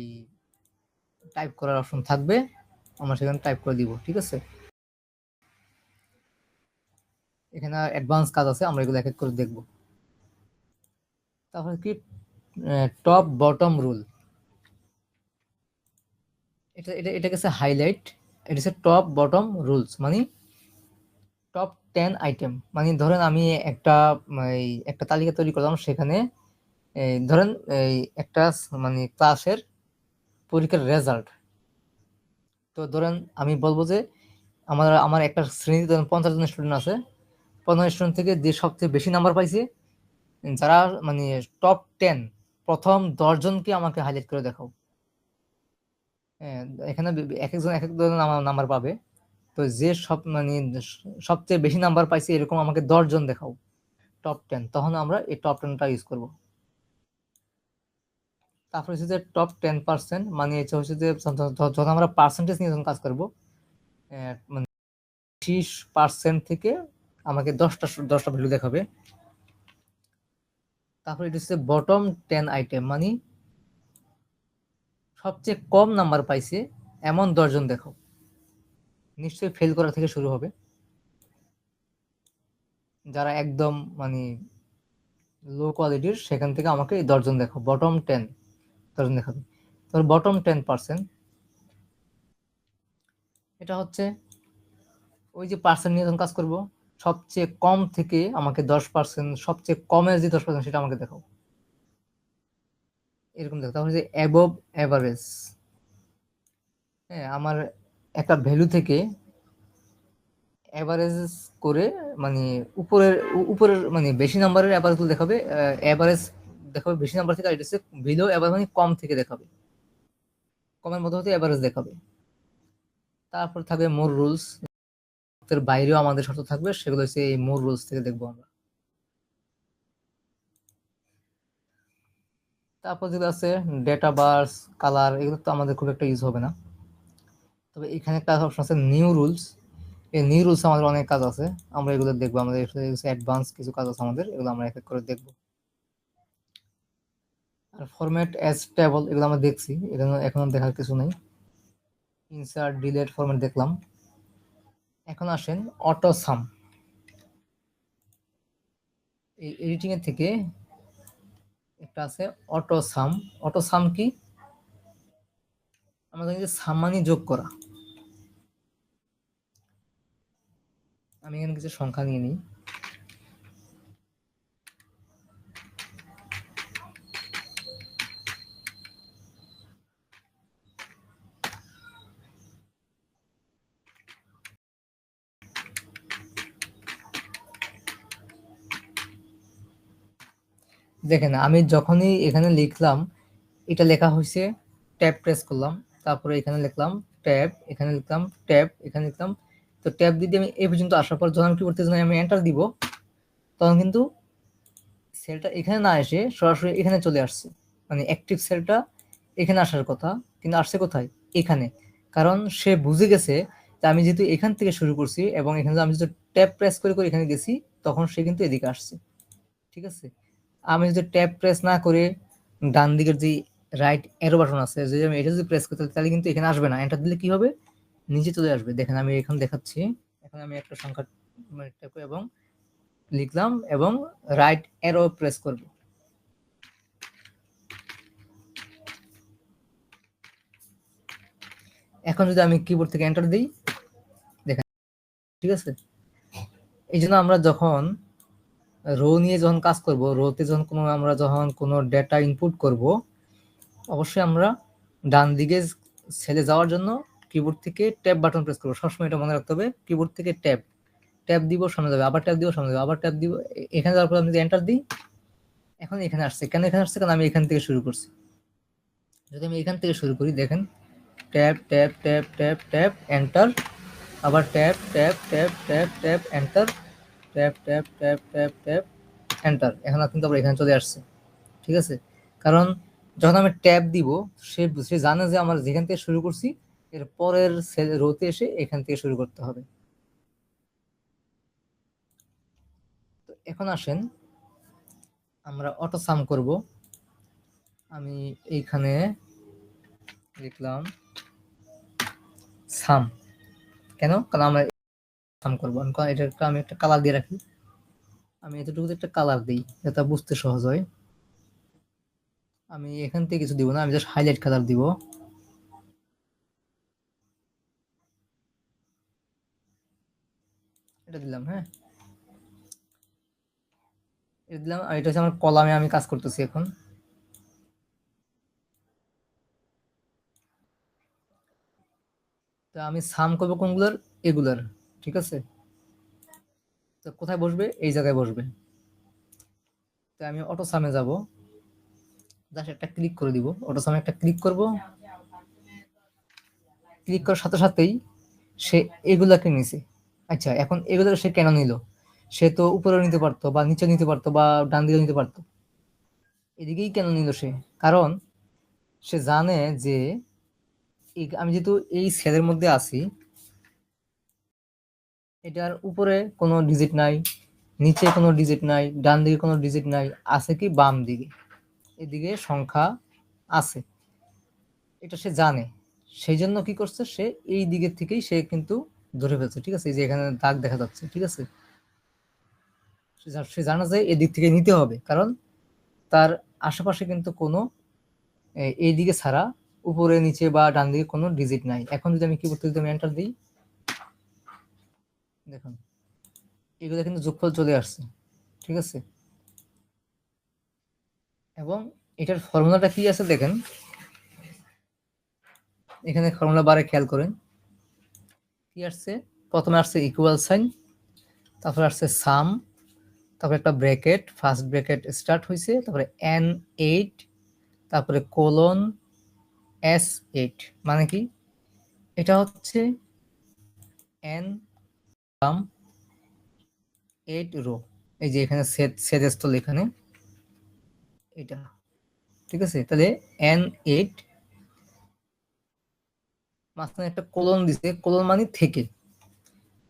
টাইপ করার অপশন থাকবে, আমরা সেখানে টাইপ করে দিব, ঠিক আছে? এখানে অ্যাডভান্স কাজ আছে, আমরা এগুলো এক এক করে দেখব। তারপরে কি, টপ বটম রুল, এটা এটা এটা গেছে হাইলাইট, এটা হচ্ছে টপ বটম রুলস, মানে টপ 10 আইটেম, মানে ধরেন আমি একটা তালিকা তৈরি করলাম, সেখানে ধরেন একটা মানে ক্লাসের পরীক্ষার রেজাল্ট, তো ধরেন আমি বলবো যে আমার একটা শ্রেণীতে 50 জন স্টুডেন্ট আছে, 50 স্টুডেন্ট থেকে যে সবচেয়ে বেশি নাম্বার পাইছে, যারা মানে টপ 10 প্রথম 10 জনকে আমাকে হাইলাইট করে দেখাও। হ্যাঁ, এখানে একেকজন একেক ধরনের নাম্বার পাবে। তো যে সবচেয়ে বেশি নাম্বার পাইছে এরকম আমাকে 10 জন দেখাও, টপ 10। তখন আমরা এই টপ 10টা ইউজ করব। তারপর হচ্ছে যে টপ 10%, মানে এটা হচ্ছে যে যখন আমরা পার্সেন্টেজ নিয়ে যখন কাজ করব, মানে 30% থেকে আমাকে 10টা ভ্যালু দেখাবে। তারপর এটা হচ্ছে বটম 10 আইটেম, মানে সবচেয়ে কম নাম্বার পাইছে এমন 10 জন দেখাও। নিশ্চয়ই ফেল করা থেকে শুরু হবে, যারা একদম মানে লো কোয়ালিটির, সেখান থেকে আমাকে এই 10 জন দেখাও, বটম 10 10 জন দেখাবে। তাহলে বটম 10%, এটা হচ্ছে ওই যে পার্সেন্ট নিয়ে যখন কাজ করব, সবচেয়ে কম থেকে আমাকে 10%, সবচেয়ে কমের যে 10% সেটা আমাকে দেখাও, এরকম দেখো। তাহলে যে অ্যাবভ অ্যাভারেজ, হ্যাঁ, আমার একটা ভ্যালু থেকে অ্যাভারেজ করে, মানে উপরের উপরের মানে বেশি নাম্বারের অ্যাভারেজ দেখাবে, অ্যাভারেজ দেখাবে বেশি নাম্বার থেকে, আর এটা হচ্ছে বিলো অ্যাভারেজ, মানে কম থেকে দেখাবে, কমের মধ্যে হতে অ্যাভারেজ দেখাবে। তারপর থাকবে মোর রুলস, এর বাইরেও আমাদের শর্ত থাকবে, সেগুলো হচ্ছে এই মোর রুলস থেকে দেখবো আমরা। তারপর যেগুলো আছে ডেটা বার্স, কালার, এগুলো তো আমাদের খুব একটা ইউজ হবে না। তবে এখানে একটা অপশন আছে নিউ রুলস। এই নিউ রুলস আমাদের অনেক কাজ আছে, আমরা এগুলো দেখবো। আমাদের অ্যাডভান্স কিছু কাজ আছে আমাদের, এগুলো আমরা এক এক করে দেখবো। আর ফরম্যাট অ্যাজ টেবল, এগুলো আমরা দেখছি, এখানে এখন দেখার কিছু নেই। ইনসার্ট ডিলিট ফরম্যাট দেখলাম। এখন আসেন অটো সাম। এই এডিটিং এর থেকে একটা আছে অটো সাম। অটো সাম কি? আমরা জানি যে সাম মানে যোগ করা। আমি এখানে কিছু সংখ্যা নিয়ে নিই। দেখেন, আমি যখনই এখানে লিখলাম, এটা লেখা হয়েছে, ট্যাব প্রেস করলাম, তারপরে এখানে লিখলাম ট্যাব, এখানে লিখলাম ট্যাব, এখানে লিখলাম। তো ট্যাব দিয়ে আমি এই পর্যন্ত আসার পর যখন কি করতে আমি এন্টার দিব, তখন কিন্তু সেলটা এখানে না এসে সরাসরি এখানে চলে আসছে। মানে অ্যাক্টিভ সেলটা এখানে আসার কথা, কিন্তু আসছে কোথায়? এখানে। কারণ সে বুঝে গেছে যে আমি যেহেতু এখান থেকে শুরু করছি, এবং এখানে আমি যদি ট্যাব প্রেস করে করে এখানে গেছি, তখন সে কিন্তু এদিকে আসছে। ঠিক আছে? আমি যদি ট্যাব প্রেস না করে ডান দিকের যে রাইট এরো বাটন আছে, যদি আমি এটা যদি প্রেস করতে, তাহলে কিন্তু এখানে আসবে না। এন্টার দিলে কি হবে? নিচে চলে আসবে। দেখেন আমি এখন দেখাচ্ছি। এখন আমি একটা সংখ্যা এবং লিখলাম এবং রাইট এরো প্রেস করব। এখন যদি আমি কিবোর্ড থেকে এন্টার দিই, দেখেন, ঠিক আছে? এই জন্য আমরা যখন রো নিয়ে যখন কাজ করব, রোতে যখন আমরা যখন কোনো ডেটা ইনপুট করব, অবশ্যই আমরা ডান দিকে সেলে যাওয়ার জন্য কিবোর্ড থেকে ট্যাব বাটন প্রেস করবো। সবসময় এটা মনে রাখতে হবে, কিবোর্ড থেকে ট্যাব ট্যাব দিব, সামনে যাবে, আবার ট্যাব দিব, সামনে যাবে, আবার ট্যাব দিব। এখানে যাওয়ার পর আমি যদি এন্টার দিই, এখন এখানে আসছে। কেন এখানে আসছে? কারণ আমি এখান থেকে শুরু করছি। যদি আমি এখান থেকে শুরু করি, দেখেন, tab tab tab tab tab enter, আবার tab tab tab tab tab enter, tab tab tab tab tab enter. এখন কিন্তু আবার এখানে চলে আসছে। ঠিক আছে? কারণ যখন আমি ট্যাব দিব, সে সে জানে যে আমার যেখান থেকে শুরু করছি, এর পরের রোতে এসে এখান থেকে শুরু করতে হবে। তো এখন আসেন আমরা অটো সাম করব। আমি এইখানে লিখলাম সাম। কেন? কারণ আমরা সাম করবো। আমি একটা কালার দিয়ে রাখি। আমি এতটুকু একটা কালার দিই, যাতে বুঝতে সহজ হয়। আমি এখান থেকে কিছু দিব না, আমি জাস্ট হাইলাইট কালার দিব। এটা দিলাম, হ্যাঁ, এটা দিলাম। আর এটা হচ্ছে আমার কলামে আমি কাজ করতেছি এখন। তো আমি সাম করবো কোনগুলোর, এগুলার, ঠিক আছে। তো কোথায় বসবে, এই জায়গায় বসবে। তো আমি অটো সামে যাব, জাস্ট একটা ক্লিক করে দিব, অটো সামে একটা ক্লিক করব। ক্লিক করার সাথে সাথেই সে এগুলাকে নিছে। আচ্ছা, এখন এগুলো সে কেন নিল? সে তো উপরে নিতে পারতো, বা নিচে নিতে পারতো, বা ডান দিকে নিতে পারতো। এদিকেই কেন নিল সে? কারণ সে জানে যে আমি যেহেতু এই সেলের মধ্যে আছি, এটার উপরে কোনো ডিজিট নাই, নিচে কোনো ডিজিট নাই, ডান দিকে কোনো ডিজিট নাই, আছে কি বাম দিকে, এদিকে সংখ্যা আছে। এটা সে জানে। সেই জন্য কি করছে, সে এই দিকের থেকেই সে কিন্তু ধরে ফেলছে, ঠিক আছে। এই যে এখানে দাগ দেখা যাচ্ছে, ঠিক আছে। সে জানে যে এদিক থেকে নিতে হবে, কারণ তার আশেপাশে কিন্তু কোনো এই দিকে ছাড়া উপরে নিচে বা ডান দিকে কোনো ডিজিট নাই। এখন যদি আমি কি করতে, যদি আমি এন্টার দিই, দেখুন এগুলো কিন্তু যোগফল চলে আসছে, ঠিক আছে। এবং এটার ফর্মুলাটা কি আছে দেখেন, এখানে ফর্মুলা বারে খেয়াল করেন কি আসছে। প্রথমে আসছে ইকুয়াল সাইন, তারপর আসছে সাম, তারপরে একটা ব্র্যাকেট, ফার্স্ট ব্র্যাকেট স্টার্ট হয়েছে, তারপরে N8, তারপরে কোলন S8। মানে কি, এটা হচ্ছে N সাম 8 রো। এই যে এখানে সেট সেট স্থল, এখানে এটা, ঠিক আছে। তাহলে N8, মাঝখানে একটা কোলন দিছে, কোলন মানে থেকে,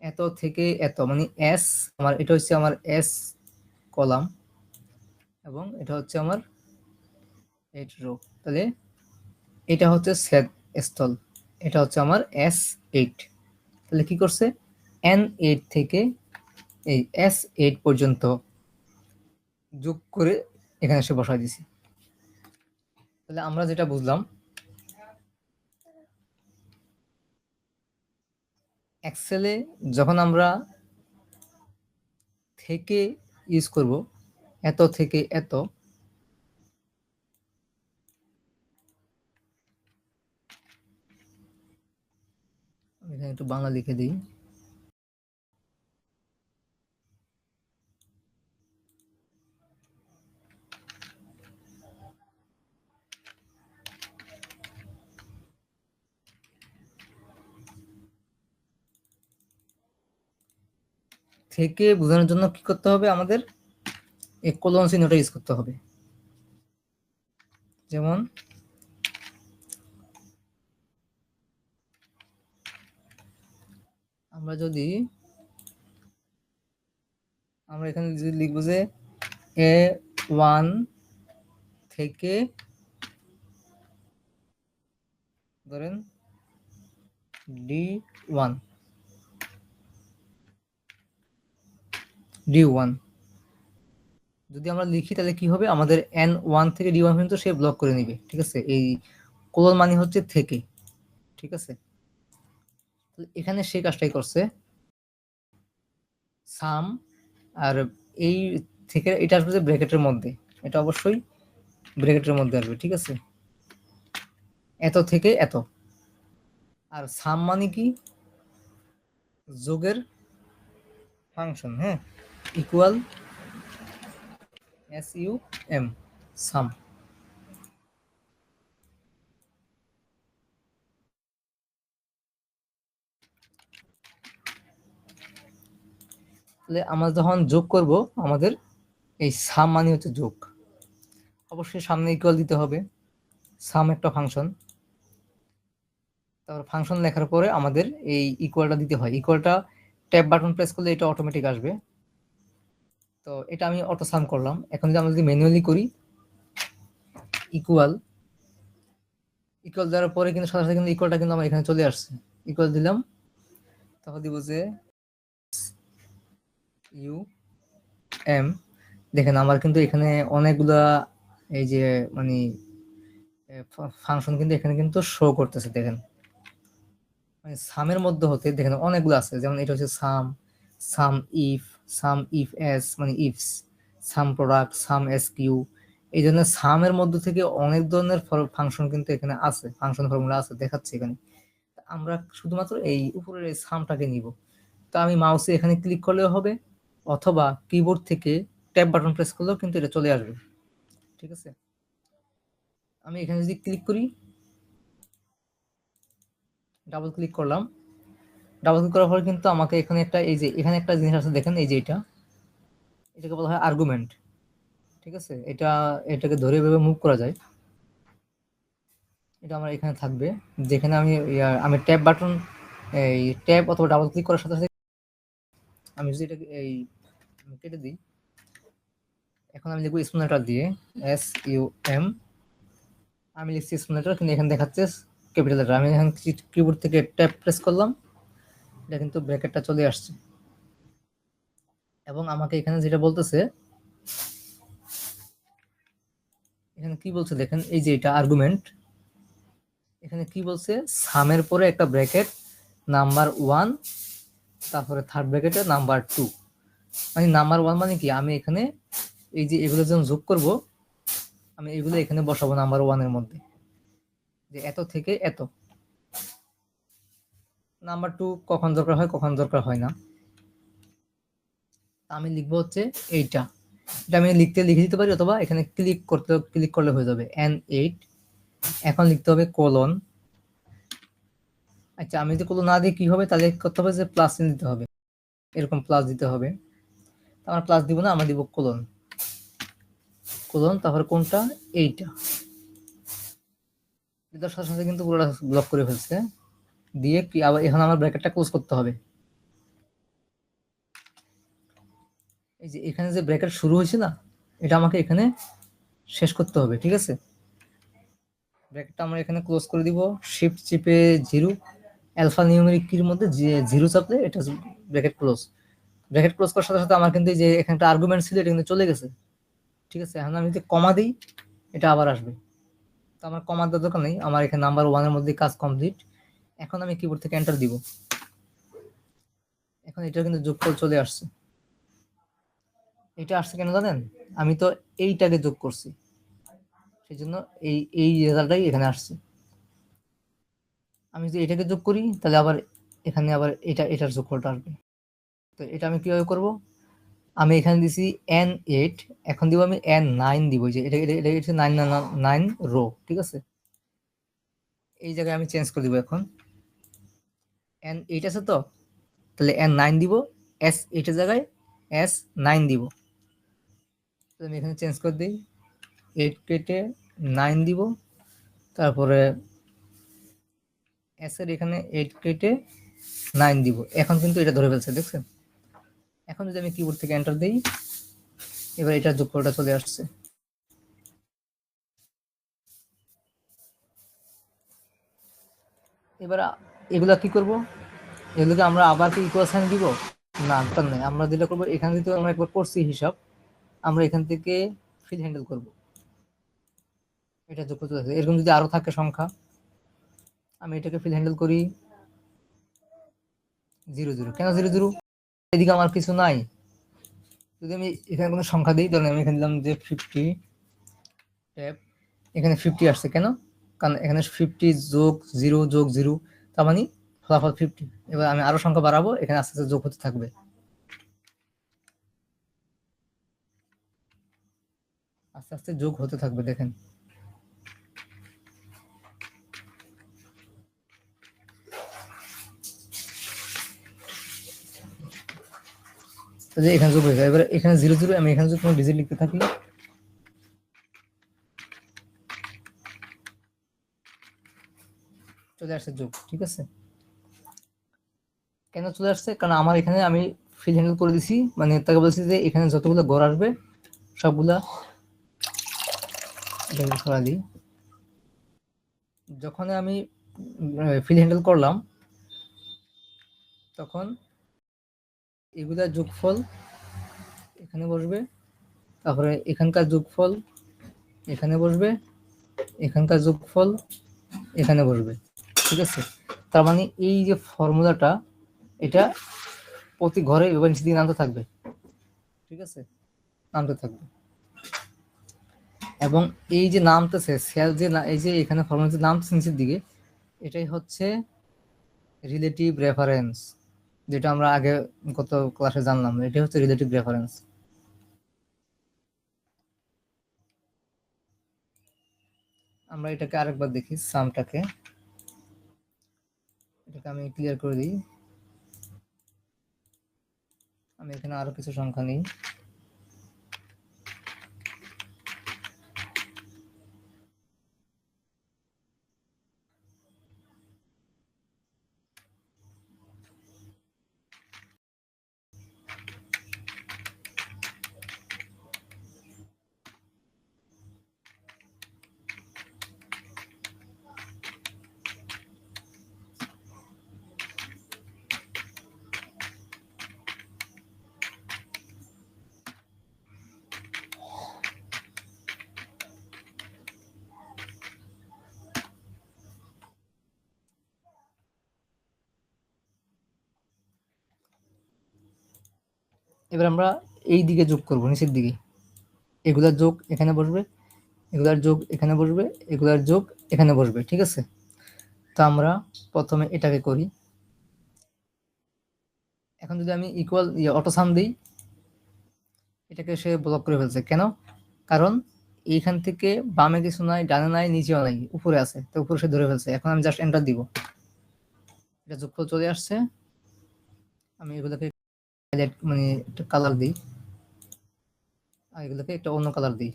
এত থেকে এত মানে এস, আমার এটা হচ্ছে আমার এস কলাম, এবং এটা হচ্ছে আমার 8 রো। তাহলে এটা হচ্ছে সেট স্থল, এটা হচ্ছে আমার S8। তাহলে কি করছে, N8 থেকে এই S8 পর্যন্ত যোগ করে এখানে এসে বসাই দিছি। তাহলে আমরা যেটা বুঝলাম, এক্সেলে যখন আমরা থেকে ইউজ করব, এত থেকে এত, এখানে একটু বাংলা লিখে দিই। থেকে বোঝানোর জন্য কি করতে হবে, আমাদের এই কোলন চিহ্নটা ইউজ করতে হবে। যেমন আমরা এখানে যদি লিখবো যে A1 থেকে ধরেন D1, যদি আমরা লিখি তাহলে কি হবে, আমাদের N1 থেকে D1 পর্যন্ত সে ব্লক করে নিবে, ঠিক আছে। এই কোলন মানে হচ্ছে থেকে, ঠিক আছে। এখানে সে কাজটাই করছে, সাম, আর এই থেকে এটা আসবে ব্র্যাকেটের মধ্যে, এটা অবশ্যই ব্র্যাকেটের মধ্যে আসবে, ঠিক আছে। এত থেকে এত, আর সাম মানে কি, যোগের ফাংশন, হ্যাঁ, ইকুয়াল SUM, সাম। তাহলে আমরা যখন যোগ করব, আমাদের এই সাম মানে হচ্ছে যোগ, অবশ্যই সামনে ইকুয়াল দিতে হবে, সাম একটা ফাংশন। তারপর ফাংশন লেখার পরে আমাদের এই ইকুয়ালটা দিতে হয়, ইকুয়ালটা ট্যাব বাটন প্রেস করলে এটা অটোমেটিক আসবে। তো এটা আমি অটো সাম করলাম। এখন যদি আমরা যদি ম্যানুয়ালি করি, ইকুয়াল ইকুয়াল দেওয়ার পরে কিন্তু সাথে সাথে কিন্তু ইকুয়ালটা কিন্তু আমার এখানে চলে আসছে। ইকুয়াল দিলাম, তারপর দিব যে ইউ এম, দেখেন আমার কিন্তু এখানে অনেকগুলা এই যে মানে ফাংশন কিন্তু এখানে কিন্তু শো করতেছে, দেখেন মানে সামের মধ্যে হতে দেখেন অনেকগুলো আছে, যেমন এটা হচ্ছে সাম, সাম ইফ, সাম ইফ এস মানে ইফস, সাম প্রোডাক্ট, সাম এস কিউ। এই জন্য সামের মধ্যে থেকে অনেক ধরনের ফাংশন কিন্তু এখানে আছে, ফাংশন ফর্মুলা আছে, দেখাচ্ছে এখানে। আমরা শুধুমাত্র এই উপরের এই সামটাকে নিব। তো আমি মাউসে এখানে ক্লিক করলেও হবে, অথবা কিবোর্ড থেকে ট্যাব বাটন প্রেস করলেও কিন্তু এটা চলে আসবে। ঠিক আছে, আমি এখানে যদি ক্লিক করি, ডাবল ক্লিক করলাম, ডাবল ক্লিক করার পরে কিন্তু আমাকে এখানে একটা, এই যে এখানে একটা জিনিস আছে দেখেন, এই যে এটাকে বলা হয় আর্গুমেন্ট। ঠিক আছে, এটাকে ধরে এভাবে মুভ করা যায়। এটা আমার এখানে থাকবে, যেখানে আমি ট্যাব বাটন, এই ট্যাব অথবা ডাবল ক্লিক করার সাথে সাথে আমি যদি এটাকে কেটে দিই, এখন আমি লিখবো স্মল লেটার দিয়ে SUM, আমি লিখছি স্মল লেটার, কিন্তু এখানে দেখাচ্ছে ক্যাপিটাল লেটার। আমি এখানে কিবোর্ড থেকে ট্যাব প্রেস করলাম, এটা কিন্তু ব্র্যাকেটটা চলে আসছে। এবং আমাকে এখানে যেটা বলতেছে, এখানে কি বলছে দেখেন, এই যে এটা আর্গুমেন্ট, এখানে কি বলছে, সামের পরে একটা ব্র্যাকেট নাম্বার 1, তারপরে থার্ড ব্র্যাকেটে নাম্বার 2। মানে নাম্বার 1 মানে কি, আমি এখানে এই যে এগুলো যখন যোগ করব, আমি এগুলো এখানে বসাবো নাম্বার 1 এর মধ্যে, যে এত থেকে এত। নাম্বার 2 কখন দরকার হয়, কখন দরকার হয় না। আমি লিখবো হচ্ছে এইটা, এটা আমি লিখে দিতে পারি, অথবা এখানে ক্লিক করলে হয়ে যাবে N8। এখন লিখতে হবে কোলন। আচ্ছা, আমি যদি কোলন না দিয়ে কি হবে, তাহলে করতে হবে যে প্লাস চিহ্ন দিতে হবে, এরকম প্লাস দিতে হবে। আমরা প্লাস দিব না, আমরা দিব কোলন। কোলন, তারপরে কোনটা, এইটা। এটার সাথে সাথে কিন্তু পুরোটা ব্লক করে ফেলছে। দিয়ে কি আবার এখন আমার ব্র্যাকেটটা ক্লোজ করতে হবে। এই যে এখানে যে ব্র্যাকেট শুরু হয়েছে না, এটা আমাকে এখানে শেষ করতে হবে। ঠিক আছে, ব্র্যাকেটটা আমরা এখানে ক্লোজ করে দিব, শিফট চিপে 0, অ্যালফা নিউমেরিক কির মধ্যে 0 চাপলে এটা ব্র্যাকেট ক্লোজ। ব্র্যাকেট ক্লোজ করার সাথে সাথে আমার কিন্তু এই যে এখানে একটা আর্গুমেন্ট ছিল, এটা কিন্তু চলে গেছে। ঠিক আছে, এখন আমি যদি কমা দিই, এটা আবার আসবে। তো আমার কমা দেওয়ার দরকার নেই, আমার এখানে নাম্বার 1 এর মধ্যে কাজ কমপ্লিট। এখন আমি কিবোর্ড থেকে এন্টার দিব, এখন এটা কিন্তু যোগফল চলে আসছে। এটা আসছে কেন জানেন, আমি তো এইটাকে যোগ করছি, সেই জন্য এই রেজাল্টটাই এখানে আসছে। আমি যদি এটাকে যোগ করি, তাহলে আবার এখানে আবার এটার যোগফলটা আসবে। তো এটা আমি কিভাবে করব, আমি এখানে দিছি N8, এখন দিব আমি N9 দিব, যে এটা হচ্ছে 9 রো। ঠিক আছে, এই জায়গায় আমি চেঞ্জ করে দিব। এখন N8 আছে তো, তাহলে N9 দিব, S8 এর জায়গায় S9 দিব। আমি এখানে চেঞ্জ করে দিই, 8 কেটে 9 দিব, তারপরে S এর এখানে 8 কেটে 9 দিব। এখন কিন্তু এটা ধরে ফেলছে, দেখছেন। এখন যদি আমি কিবোর্ড থেকে এন্টার দিই, এবার এটা যোগফলটা চলে আসছে। এবার এগুলা কি করব, এগুলোকে আমরা আবার কি ইকুয়াল সাইন দিব, না দরকার নেই। আমরা যেটা করবো, এখানে যদি আমরা একবার করছি হিসাব, আমরা এখান থেকে ফিল হ্যান্ডেল করব, এটা যোগফল চলে আসছে। এরকম যদি আরো থাকে সংখ্যা, আমি এটাকে ফিল হ্যান্ডেল করি 0 0। কেন 0 0, এদিকে আমার কিছু নাই। যদি আমি এখানে কোনো সংখ্যা দিই, তাহলে আমি এখানে দিলাম যে 50 ট্যাব, এখানে 50 আসছে কেন, কারণ এখানে 50 যোগ 0 যোগ 0, তার মানে ফলাফল 50। এবার আমি আরো সংখ্যা বাড়াবো, এখানে আস্তে আস্তে যোগ হতে থাকবে, আস্তে আস্তে যোগ হতে থাকবে, দেখেন। এখানে যোগ হয়ে যায়। এবার এখানে 0 0, আমি এখানে যদি কোনো ডিজিট লিখতে থাকি, চলে আসছে যোগ। ঠিক আছে, কেন চলে আসছে, কারণ আমার এখানে আমি ফিল হ্যান্ডেল করে দিছি, মানে তাকে বলছি যে এখানে যতগুলো ঘর আসবে সবগুলা, সরা দিই, যখন আমি ফিল হ্যান্ডেল করলাম, তখন এগুলা যোগফল এখানে বসবে, তারপরে এখানকার যোগফল এখানে বসবে, এখানকার যোগফল এখানে বসবে। ঠিক আছে, তার মানে এই যে ফর্মুলাটা, এটা প্রতি ঘরে এবার নিচের দিকে নামতে থাকবে। ঠিক আছে, নামতে থাকবে। এবং এই যে নামতেছে সেল, যে এই যে এখানে ফর্মুলা যে নামতেছে নিচের দিকে, এটাই হচ্ছে রিলেটিভ রেফারেন্স, যেটা আমরা আগে গত ক্লাসে জানলাম, এটা হচ্ছে রিলেটিভ রেফারেন্স। আমরা এটাকে আরেকবার দেখি, সামটাকে, এটাকে আমি ক্লিয়ার করে দিই। আমি এখানে আরো কিছু সংখ্যা নিই। এবার আমরা এই দিকে যোগ করব, নিচের দিকে। এগুলার যোগ এখানে বসবে, এগুলার যোগ এখানে বসবে, এগুলার যোগ এখানে বসবে, ঠিক আছে? তো আমরা প্রথমে এটাকে করি। এখন যদি আমি ইকুয়াল অটো সাম দিই, এটাকে সে ব্লক করে ফেলছে। কেন? কারণ এইখান থেকে বামে কিছু নাই, ডানে নাই, নিচেও নাই, উপরে আছে, তো উপরে সে ধরে ফেলছে। এখন আমি জাস্ট এন্টার দিব, এটা যোগফল চলে আসছে। আমি এগুলোকে মানে একটা কালার দিই, আর এগুলোকে একটা অন্য কালার দিই।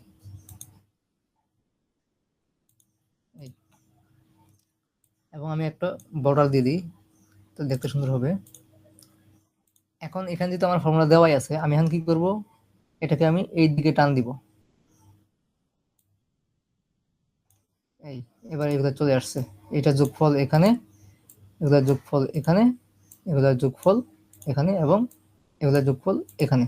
এবং আমি একটা বর্ডার দিয়ে দিই, তো দেখতে সুন্দর হবে। এখন এখানে যেহেতু আমার ফর্মুলা দেওয়াই আছে, আমি এখন কি করব, এটাকে আমি এই দিকে টান দিব। এই এবার এগুলো চলে আসছে, এটা যোগফল এখানে, এগুলোর যোগফল এখানে, এগুলোর যোগফল এখানে, এবং এগুলোর যোগফল এখানে।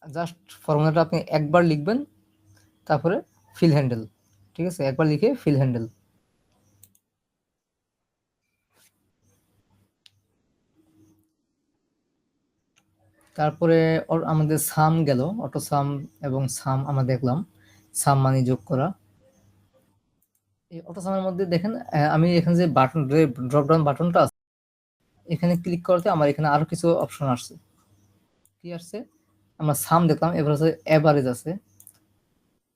জাস্ট ফর্মুলাটা আপনি একবার লিখবেন, তারপরে ফিল হ্যান্ডেল, ঠিক আছে? একবার লিখে ফিল হ্যান্ডেল। তারপরে আমাদের সাম গেল, অটো সাম এবং সাম আমরা দেখলাম, সাম মানে যোগ করা। এই অটো সামের মধ্যে দেখেন, আমি এখানে যে বাটন, ড্রপ ডাউন বাটনটা আছে, এখানে ক্লিক করতে আমার এখানে আরো কিছু অপশন আসছে। কি আসছে? আমরা সাম দেখলাম, এবার হচ্ছে এভারেজ আছে,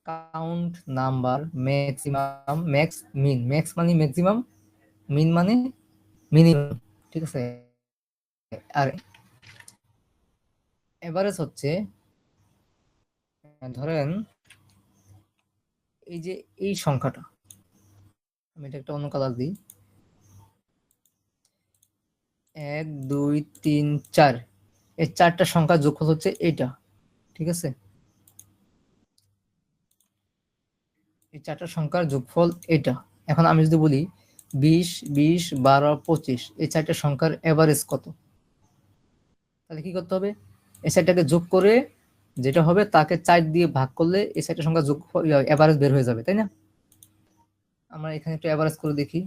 কাউন্ট, নাম্বার, ম্যাক্সিমাম, ম্যাক্স, মিন। ম্যাক্স মানে ম্যাক্সিমাম, মিন মানে মিনিমাম, ঠিক আছে? আর এভারেজ হচ্ছে, ধরেন এই যে এই সংখ্যাটা, আমি এটা একটা অন্য কালার দিই, 1 2 3 4, এই চারটা সংখ্যা যোগফল হচ্ছে এটা, ঠিক আছে? এই চারটা সংখ্যার যোগফল এটা। এখন আমি যদি বলি 20 20 12 25, এই চারটা সংখ্যার এভারেজ কত, তাহলে কি করতে হবে? এই চারটাকে যোগ করে যেটা হবে তাকে 4 দিয়ে ভাগ করলে এই চারটা সংখ্যা যোগ এভারেজ বের হয়ে যাবে, তাই না? আমরা এখানে একটু এভারেজ করে দেখি।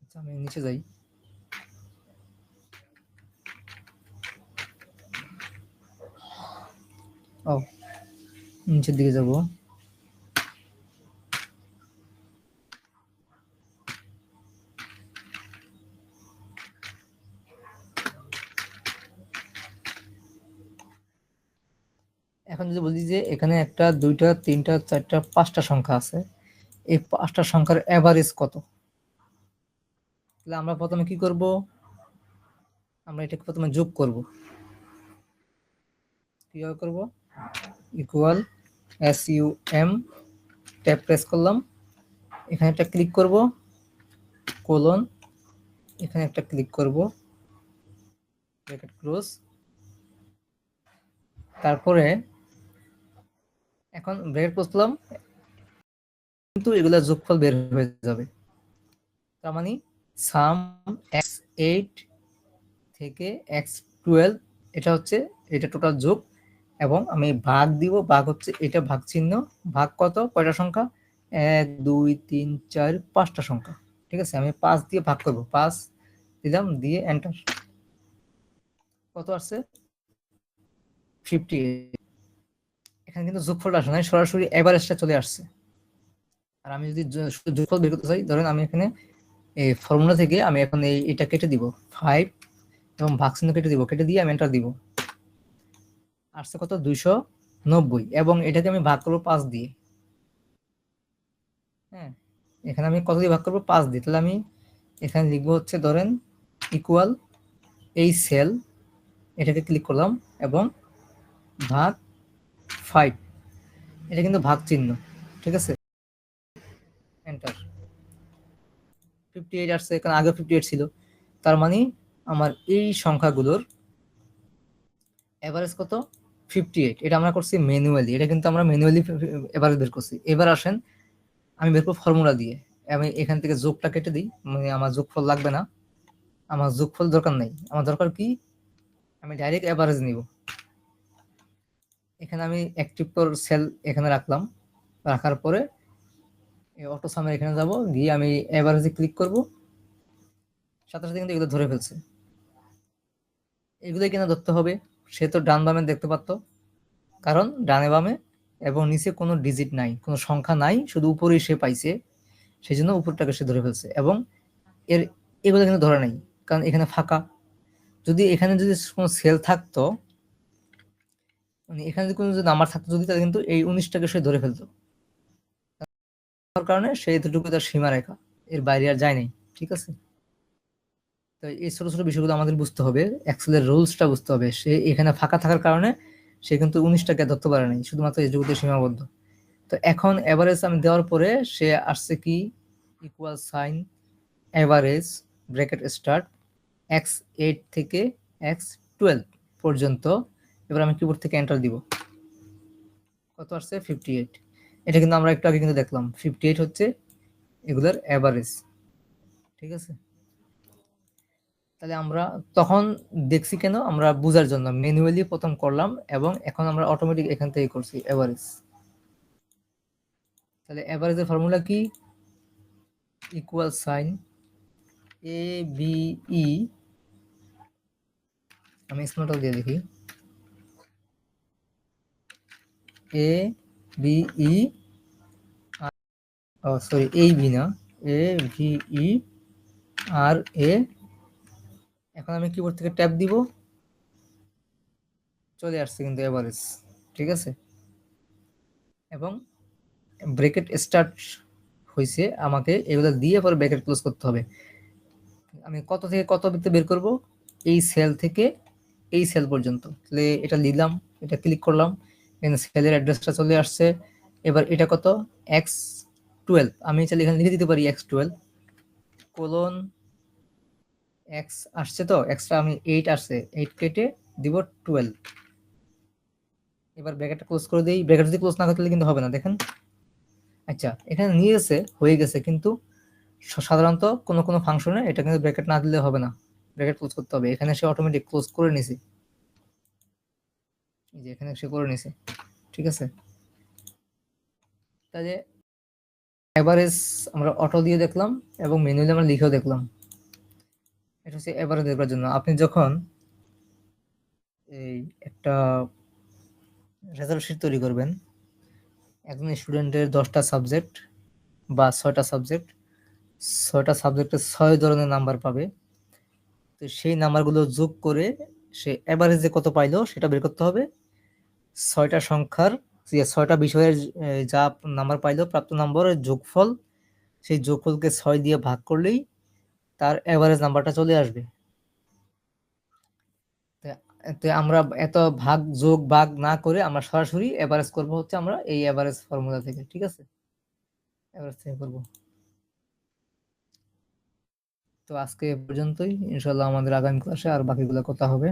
আচ্ছা, আমি নিচে যাই। ও, নিচের দিকে যাব। এখন যদি বলি যে এখানে একটা, দুইটা, তিনটা, চারটা, পাঁচটা সংখ্যা আছে, এই পাঁচটা সংখ্যার এভারেজ কত? তাহলে আমরা প্রথমে কি করব, আমরা এটাকে প্রথমে যোগ করব। কিভাবে করব? ইকুয়াল SUM, ট্যাব প্রেস করলাম, এখানে একটা ক্লিক করব, কোলন, এখানে একটা ক্লিক করব, ব্র্যাকেট ক্লোজ। তারপরে এখন ব্র্যাকেট ক্লোজ করলাম, কিন্তু এগুলা যোগফল বের হয়ে যাবে। তার মানে সাম x8 থেকে x12, এটা হচ্ছে, এটা টোটাল যোগ, এবং আমি ভাগ দিব, ভাগ হচ্ছে এটা ভাগ চিহ্ন, ভাগ কত, কয়টা সংখ্যা, 1 2 3 4 5টা সংখ্যা, ঠিক আছে? আমি 5 দিয়ে ভাগ করব, 5 দিলাম, দিয়ে এন্টার। কত আসছে? 50। এখানে কিন্তু যোগফলটা আসে নাই, সরাসরি এভারেজটা চলে আসছে। আর আমি যদি শুধু যোগফল বের করতে চাই, ধরেন আমি এখানে এই ফর্মুলা থেকে আমি এখন এটা কেটে দিব 5 এবং ভাগ চিহ্ন কেটে দিব, কেটে দিয়ে আমি এন্টার দিব। আসছে কত 290 এবং এটাকে আমি ভাগ করবো 5 দিয়ে। হ্যাঁ, এখানে আমি কত দিয়ে ভাগ করবো 5 দিয়ে। তাহলে আমি এখানে লিখবো হচ্ছে ধরেন ইকুয়াল এই সেল, এটাকে ক্লিক করলাম এবং ভাগ 5, এটা কিন্তু ভাগ চিহ্ন, ঠিক আছে, এন্টার। 58 আসছে, কারণ আগে 58 ছিল। তার মানে আমার এই সংখ্যাগুলোর এভারেজ কত 58। এটা আমরা করছি ম্যানুয়ালি, এটা কিন্তু আমরা ম্যানুয়ালি এভারেজ বের করছি। এবার আসেন আমি বের করবো ফর্মুলা দিয়ে। আমি এখান থেকে যোগটা কেটে দিই, মানে আমার যোগফল লাগবে না, আমার যোগফল দরকার নাই, আমার দরকার কি আমি ডাইরেক্ট এভারেজ নিব। এখানে আমি অ্যাক্টিভ সেল এখানে রাখলাম, রাখার পরে অটো সামের এখানে যাব, গিয়ে আমি এভারেজে ক্লিক করব, সাথে সাথে কিন্তু এগুলো ধরে ফেলছে। এগুলোই কিনা ধরতে হবে, সে তো ডান বামে দেখতে পারতো, কারণ ডানে বামে এবং নিচে কোনো ডিজিট নাই, কোনো সংখ্যা নাই, শুধু উপরেই সে পাইছে, সেই জন্য উপরটাকে সে ধরে ফেলছে। এবং এর এগুলো কিন্তু ধরে নাই, কারণ এখানে ফাঁকা। যদি এখানে যদি কোনো সেল থাকতো, মানে এখানে যদি কোনো নাম্বার থাকতো যদি, তাহলে কিন্তু এই 19টাকে সে ধরে ফেলতো। তার কারণে সে এতটুকু তার সীমারেখা, এর বাইরে আর যায় নাই, ঠিক আছে। তো এই ছোট ছোট বিষয়গুলো আমাদের বুঝতে হবে, এক্সেলের রুলসটা বুঝতে হবে। সে এখানে ফাঁকা থাকার কারণে সে কিন্তু 19টাকে ধরতে পারে নাই, শুধুমাত্র এই জগতে সীমাবদ্ধ। তো এখন এভারেজ আমি দেওয়ার পরে সে আসছে কি equal sign average bracket start x8 থেকে x12 পর্যন্ত। এবার আমি কিবোর্ড থেকে এন্টার দিব, কত আসছে 58। এটা কিন্তু আমরা একটু আগে কিন্তু দেখলাম 58 হচ্ছে এগুলোর এভারেজ, ঠিক আছে। তাহলে আমরা তখন দেখছি কেন, আমরা বুঝার জন্য ম্যানুয়ালি প্রথম করলাম এবং এখন আমরা অটোমেটিক এখান থেকে করছি এভারেজ। তাহলে এভারেজের ফর্মুলা কি equal sign A B E, আমি স্মলটাও দিয়ে দেখি, এ বি ই, সরি এই বি না, এ ভি ই আর এ। এখন আমি কিবোর্ড থেকে ট্যাব দিব, চলে আসছে কিন্তু এভারেজ, ঠিক আছে। এবং ব্রেকেট স্টার্ট হয়েছে, আমাকে এগুলো দিয়ে পরে ব্রেকেট ক্লোজ করতে হবে। আমি কত থেকে কত বের করব, এই সেল থেকে এই সেল পর্যন্ত। তাহলে এটা নিলাম, এটা ক্লিক করলাম, এখানে সেলের অ্যাড্রেসটা চলে আসছে। এবার এটা কত x12, আমি চাইলে এখানে লিখে দিতে পারি x12 কোলন x আসছে, তো এক্সটা আমি 8 আসছে, 8 কেটে দিব 12। এবার ব্র্যাকেটটা ক্লোজ করে দেই, ব্র্যাকেট যদি ক্লোজ না করলে কিন্তু হবে না, দেখেন। আচ্ছা, এখানে নিয়ে গেছে, হয়ে গেছে, কিন্তু সাধারণত কোনো কোনো ফাংশনে এটা কিন্তু ব্র্যাকেট না দিলে হবে না, ব্র্যাকেট ক্লোজ করতে হবে। এখানে সে অটোমেটিক ক্লোজ করে নিছে, এই যে এখানে সে করে নিছে, ঠিক আছে। তাহলে এভারেজ আমরা অটো দিয়ে দেখলাম এবং ম্যানুয়ালি আমরা লিখেও দেখলাম। এটা হচ্ছে এভারেজ দেখার জন্য। আপনি যখন এই একটা রেজাল্ট শিট তৈরি করবেন, একজন স্টুডেন্টের 10টা সাবজেক্ট বা 6টা সাবজেক্ট, 6টা সাবজেক্টে 6 ধরনের নাম্বার পাবে। তো সেই নাম্বারগুলো যোগ করে সে এভারেজে কত পাইলো সেটা বের করতে হবে। 6টা সংখ্যার, 6টা বিষয়ের যা নাম্বার পাইলো, প্রাপ্ত নম্বরের যোগফল, সেই যোগফলকে 6 দিয়ে ভাগ করলেই তার এভারেজ নাম্বারটা চলে আসবে। তো আমরা এত ভাগ যোগ ভাগ না করে আমরা সরাসরি এভারেজ করব হচ্ছে আমরা এই এভারেজ ফর্মুলা থেকে, ঠিক আছে, এভারেজ থেকে করব। তো আজকে এ পর্যন্তই, ইনশাল্লাহ আমাদের আগামী ক্লাসে আর বাকিগুলো কথা হবে।